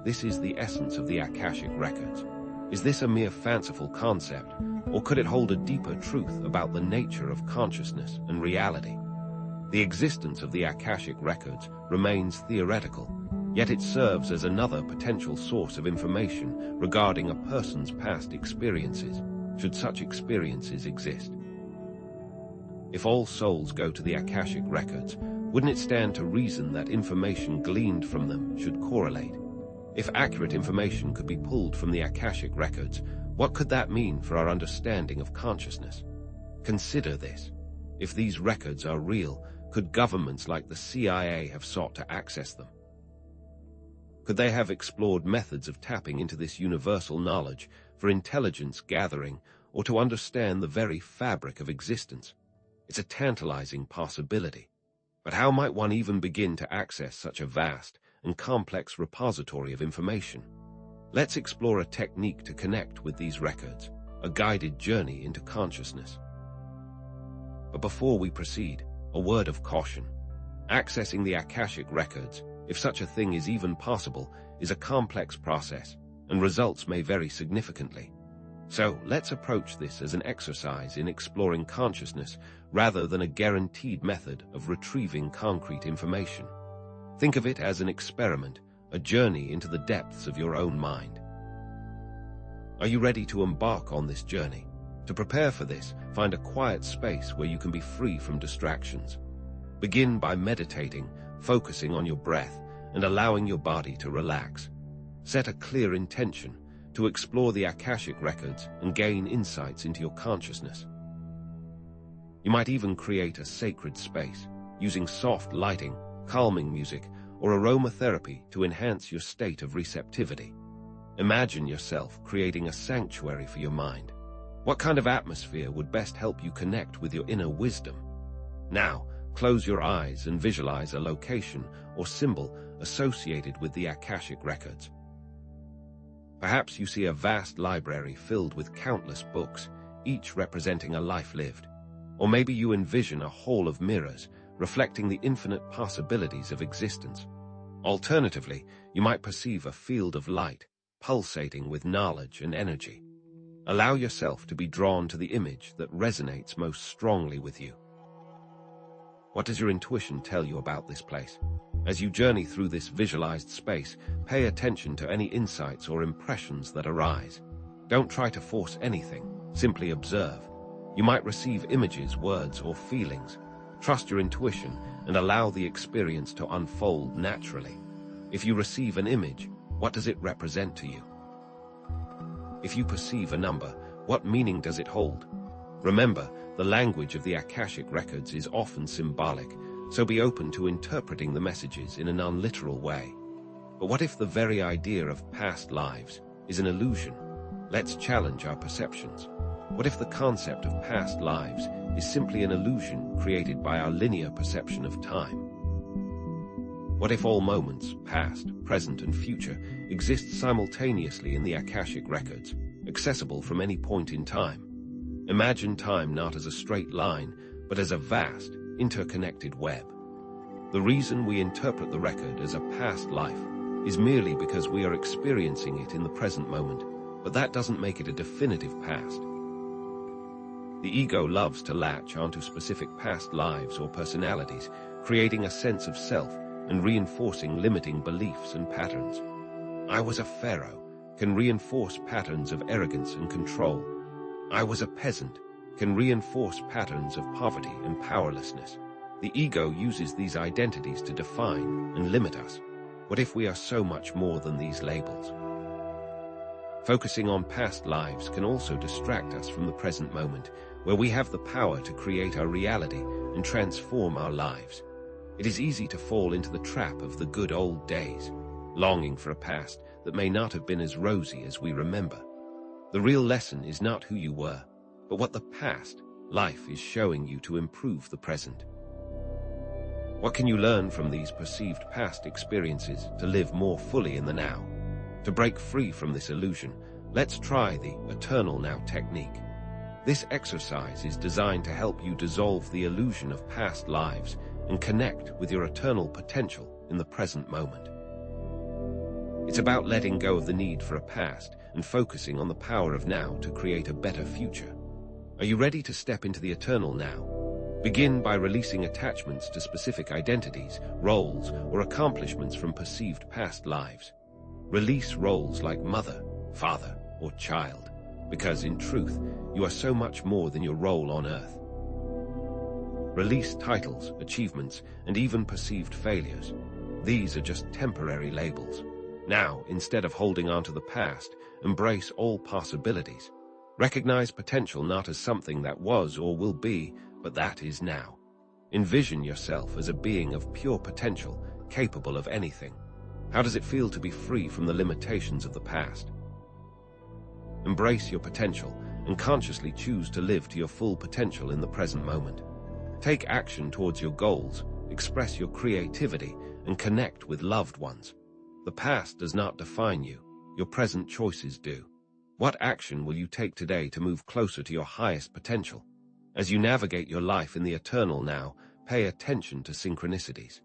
This is the essence of the Akashic records. Is this a mere fanciful concept, or could it hold a deeper truth about the nature of consciousness and reality? The existence of the Akashic records remains theoretical, yet it serves as another potential source of information regarding a person's past experiences, should such experiences exist. If all souls go to the Akashic records, wouldn't it stand to reason that information gleaned from them should correlate? If accurate information could be pulled from the Akashic records, what could that mean for our understanding of consciousness? Consider this. If these records are real, could governments like the CIA have sought to access them? Could they have explored methods of tapping into this universal knowledge for intelligence gathering or to understand the very fabric of existence? It's a tantalizing possibility. But how might one even begin to access such a vast and complex repository of information? Let's explore a technique to connect with these records, a guided journey into consciousness. But before we proceed, a word of caution. Accessing the Akashic records, if such a thing is even possible, is a complex process, and results may vary significantly. So let's approach this as an exercise in exploring consciousness rather than a guaranteed method of retrieving concrete information. Think of it as an experiment, a journey into the depths of your own mind. Are you ready to embark on this journey? To prepare for this, find a quiet space where you can be free from distractions. Begin by meditating, focusing on your breath, and allowing your body to relax. Set a clear intention to explore the Akashic records and gain insights into your consciousness. You might even create a sacred space, using soft lighting, calming music, or aromatherapy to enhance your state of receptivity. Imagine yourself creating a sanctuary for your mind. What kind of atmosphere would best help you connect with your inner wisdom? Now, close your eyes and visualize a location or symbol associated with the Akashic records. Perhaps you see a vast library filled with countless books, each representing a life lived. Or maybe you envision a hall of mirrors, reflecting the infinite possibilities of existence. Alternatively, you might perceive a field of light, pulsating with knowledge and energy. Allow yourself to be drawn to the image that resonates most strongly with you. What does your intuition tell you about this place? As you journey through this visualized space, pay attention to any insights or impressions that arise. Don't try to force anything, simply observe. You might receive images, words, or feelings. Trust your intuition and allow the experience to unfold naturally. If you receive an image, what does it represent to you? If you perceive a number, what meaning does it hold? Remember, the language of the Akashic records is often symbolic, so be open to interpreting the messages in a non-literal way. But what if the very idea of past lives is an illusion? Let's challenge our perceptions. What if the concept of past lives is simply an illusion created by our linear perception of time? What if all moments, past, present, and future, exist simultaneously in the Akashic records, accessible from any point in time? Imagine time not as a straight line, but as a vast, interconnected web. The reason we interpret the record as a past life is merely because we are experiencing it in the present moment, but that doesn't make it a definitive past. The ego loves to latch onto specific past lives or personalities, creating a sense of self and reinforcing limiting beliefs and patterns. I was a pharaoh can reinforce patterns of arrogance and control. I was a peasant can reinforce patterns of poverty and powerlessness. The ego uses these identities to define and limit us. What if we are so much more than these labels? Focusing on past lives can also distract us from the present moment, where we have the power to create our reality and transform our lives. It is easy to fall into the trap of the good old days, longing for a past that may not have been as rosy as we remember. The real lesson is not who you were, but what the past life is showing you to improve the present. What can you learn from these perceived past experiences to live more fully in the now? To break free from this illusion, let's try the Eternal Now technique. This exercise is designed to help you dissolve the illusion of past lives and connect with your eternal potential in the present moment. It's about letting go of the need for a past and focusing on the power of now to create a better future. Are you ready to step into the eternal now? Begin by releasing attachments to specific identities, roles, or accomplishments from perceived past lives. Release roles like mother, father, or child, because in truth, you are so much more than your role on earth. Release titles, achievements, and even perceived failures. These are just temporary labels. Now, instead of holding on to the past, embrace all possibilities. Recognize potential not as something that was or will be, but that is now. Envision yourself as a being of pure potential, capable of anything. How does it feel to be free from the limitations of the past? Embrace your potential and consciously choose to live to your full potential in the present moment. Take action towards your goals, express your creativity, and connect with loved ones. The past does not define you. Your present choices do. What action will you take today to move closer to your highest potential? As you navigate your life in the eternal now, pay attention to synchronicities.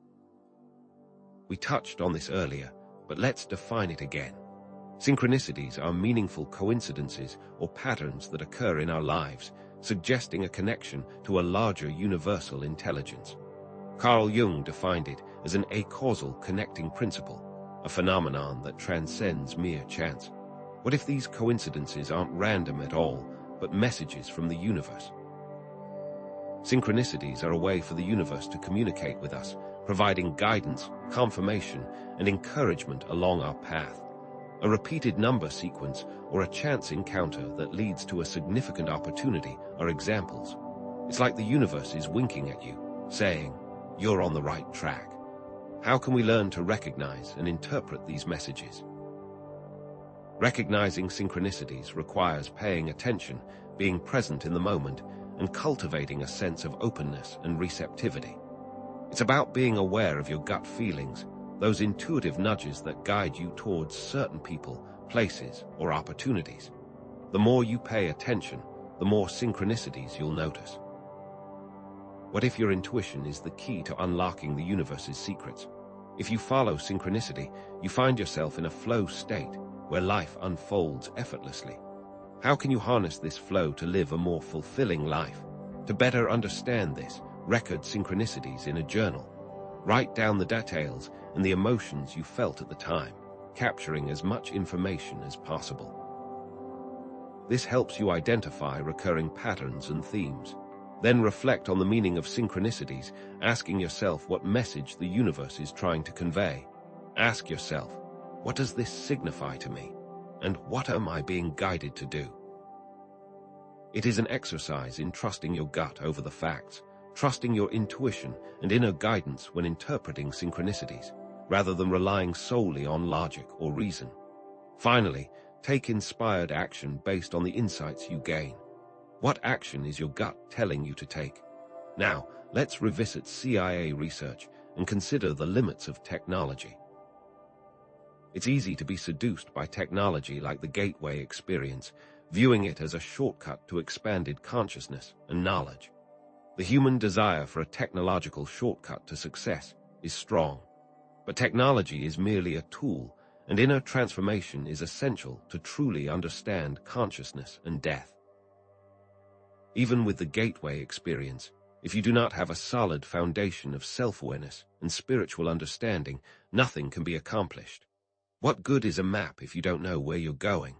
We touched on this earlier, but let's define it again. Synchronicities are meaningful coincidences or patterns that occur in our lives, suggesting a connection to a larger universal intelligence. Carl Jung defined it as an acausal connecting principle, a phenomenon that transcends mere chance. What if these coincidences aren't random at all, but messages from the universe? Synchronicities are a way for the universe to communicate with us, providing guidance, confirmation, and encouragement along our path. A repeated number sequence or a chance encounter that leads to a significant opportunity are examples. It's like the universe is winking at you, saying, "You're on the right track." How can we learn to recognize and interpret these messages? Recognizing synchronicities requires paying attention, being present in the moment, and cultivating a sense of openness and receptivity. It's about being aware of your gut feelings, those intuitive nudges that guide you towards certain people, places, or opportunities. The more you pay attention, the more synchronicities you'll notice. What if your intuition is the key to unlocking the universe's secrets? If you follow synchronicity, you find yourself in a flow state where life unfolds effortlessly. How can you harness this flow to live a more fulfilling life? To better understand this, record synchronicities in a journal. Write down the details and the emotions you felt at the time, capturing as much information as possible. This helps you identify recurring patterns and themes. Then reflect on the meaning of synchronicities, asking yourself what message the universe is trying to convey. Ask yourself, what does this signify to me? And what am I being guided to do? It is an exercise in trusting your gut over the facts, trusting your intuition and inner guidance when interpreting synchronicities, rather than relying solely on logic or reason. Finally, take inspired action based on the insights you gain. What action is your gut telling you to take? Now, let's revisit CIA research and consider the limits of technology. It's easy to be seduced by technology like the Gateway experience, viewing it as a shortcut to expanded consciousness and knowledge. The human desire for a technological shortcut to success is strong, but technology is merely a tool, and inner transformation is essential to truly understand consciousness and death. Even with the Gateway experience, if you do not have a solid foundation of self-awareness and spiritual understanding, nothing can be accomplished. What good is a map if you don't know where you're going?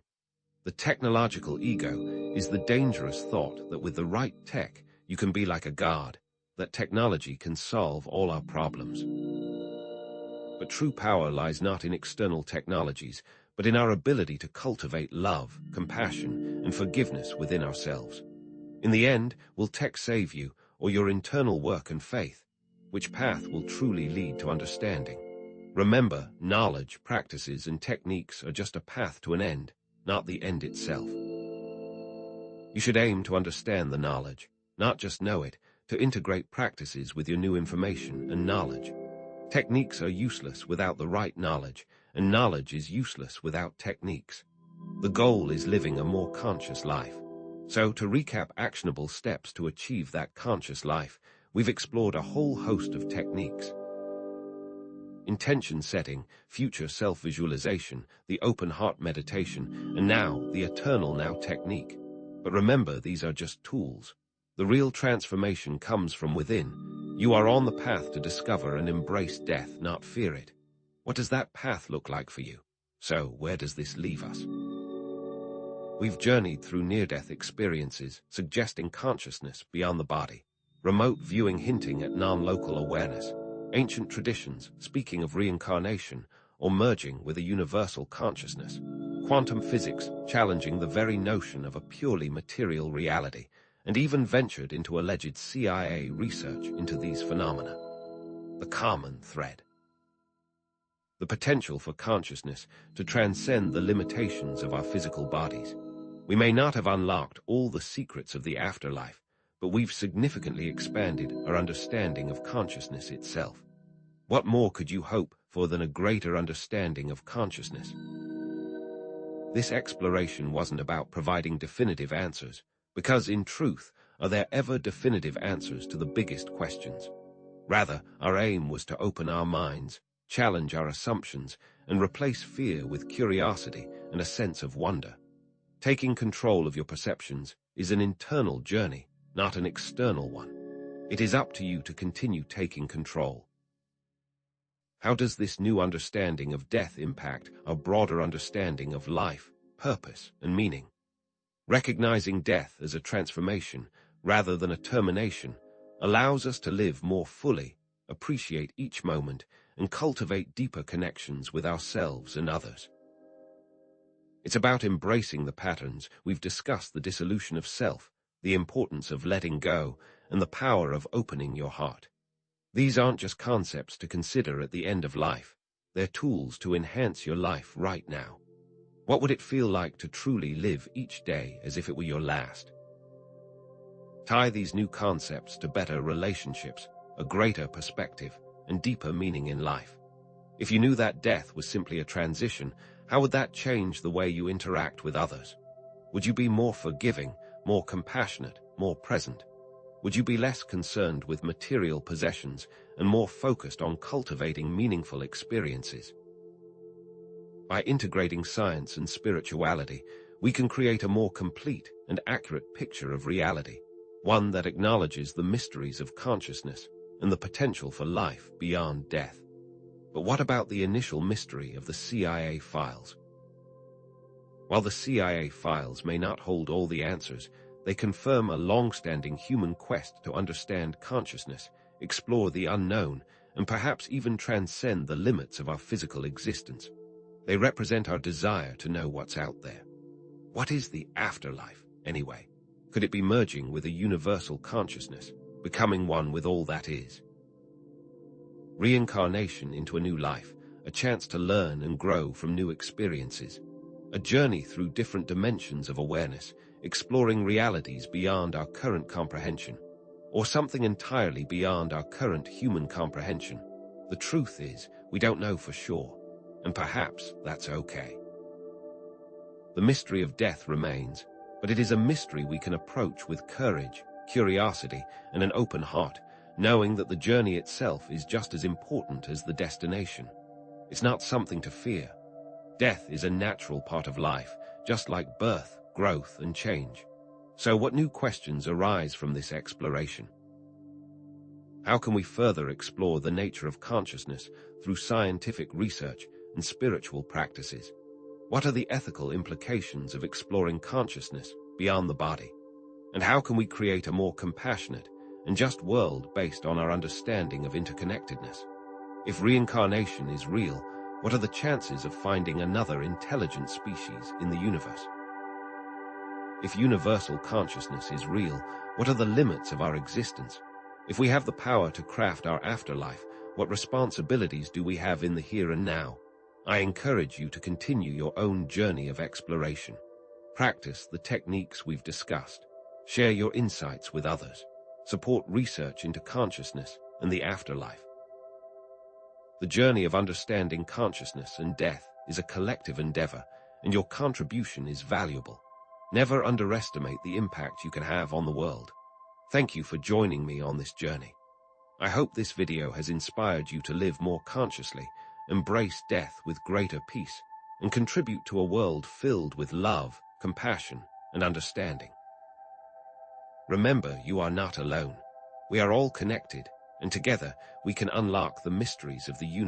The technological ego is the dangerous thought that with the right tech, you can be like a god, that technology can solve all our problems. But true power lies not in external technologies, but in our ability to cultivate love, compassion, and forgiveness within ourselves. In the end, will tech save you, or your internal work and faith? Which path will truly lead to understanding? Remember, knowledge, practices, and techniques are just a path to an end, not the end itself. You should aim to understand the knowledge, not just know it, to integrate practices with your new information and knowledge. Techniques are useless without the right knowledge, and knowledge is useless without techniques. The goal is living a more conscious life. So, to recap actionable steps to achieve that conscious life, we've explored a whole host of techniques. Intention setting, future self-visualization, the open heart meditation, and now the Eternal Now technique. But remember, these are just tools. The real transformation comes from within. You are on the path to discover and embrace death, not fear it. What does that path look like for you? So, where does this leave us? We've journeyed through near-death experiences, suggesting consciousness beyond the body, remote viewing hinting at non-local awareness, ancient traditions speaking of reincarnation or merging with a universal consciousness, quantum physics challenging the very notion of a purely material reality, and even ventured into alleged CIA research into these phenomena. The common thread. The potential for consciousness to transcend the limitations of our physical bodies. We may not have unlocked all the secrets of the afterlife, but we've significantly expanded our understanding of consciousness itself. What more could you hope for than a greater understanding of consciousness? This exploration wasn't about providing definitive answers, because in truth, are there ever definitive answers to the biggest questions? Rather, our aim was to open our minds, challenge our assumptions, and replace fear with curiosity and a sense of wonder. Taking control of your perceptions is an internal journey, not an external one. It is up to you to continue taking control. How does this new understanding of death impact our broader understanding of life, purpose, and meaning? Recognizing death as a transformation rather than a termination allows us to live more fully, appreciate each moment, and cultivate deeper connections with ourselves and others. It's about embracing the patterns we've discussed: the dissolution of self, the importance of letting go, and the power of opening your heart. These aren't just concepts to consider at the end of life. They're tools to enhance your life right now. What would it feel like to truly live each day as if it were your last? Tie these new concepts to better relationships, a greater perspective, and deeper meaning in life. If you knew that death was simply a transition, how would that change the way you interact with others? Would you be more forgiving, more compassionate, more present? Would you be less concerned with material possessions and more focused on cultivating meaningful experiences? By integrating science and spirituality, we can create a more complete and accurate picture of reality, one that acknowledges the mysteries of consciousness and the potential for life beyond death. But what about the initial mystery of the CIA files? While the CIA files may not hold all the answers, they confirm a long-standing human quest to understand consciousness, explore the unknown, and perhaps even transcend the limits of our physical existence. They represent our desire to know what's out there. What is the afterlife, anyway? Could it be merging with a universal consciousness, becoming one with all that is? Reincarnation into a new life, a chance to learn and grow from new experiences, a journey through different dimensions of awareness, exploring realities beyond our current comprehension, or something entirely beyond our current human comprehension. The truth is, we don't know for sure, and perhaps that's okay. The mystery of death remains, but it is a mystery we can approach with courage, curiosity, and an open heart, knowing that the journey itself is just as important as the destination. It's not something to fear. Death is a natural part of life, just like birth, growth, and change. So what new questions arise from this exploration? How can we further explore the nature of consciousness through scientific research and spiritual practices? What are the ethical implications of exploring consciousness beyond the body? And how can we create a more compassionate and just world based on our understanding of interconnectedness? If reincarnation is real, what are the chances of finding another intelligent species in the universe? If universal consciousness is real, what are the limits of our existence? If we have the power to craft our afterlife, what responsibilities do we have in the here and now? I encourage you to continue your own journey of exploration. Practice the techniques we've discussed. Share your insights with others. Support research into consciousness and the afterlife. The journey of understanding consciousness and death is a collective endeavor, and your contribution is valuable. Never underestimate the impact you can have on the world. Thank you for joining me on this journey. I hope this video has inspired you to live more consciously, embrace death with greater peace, and contribute to a world filled with love, compassion, and understanding. Remember, you are not alone. We are all connected, and together we can unlock the mysteries of the universe.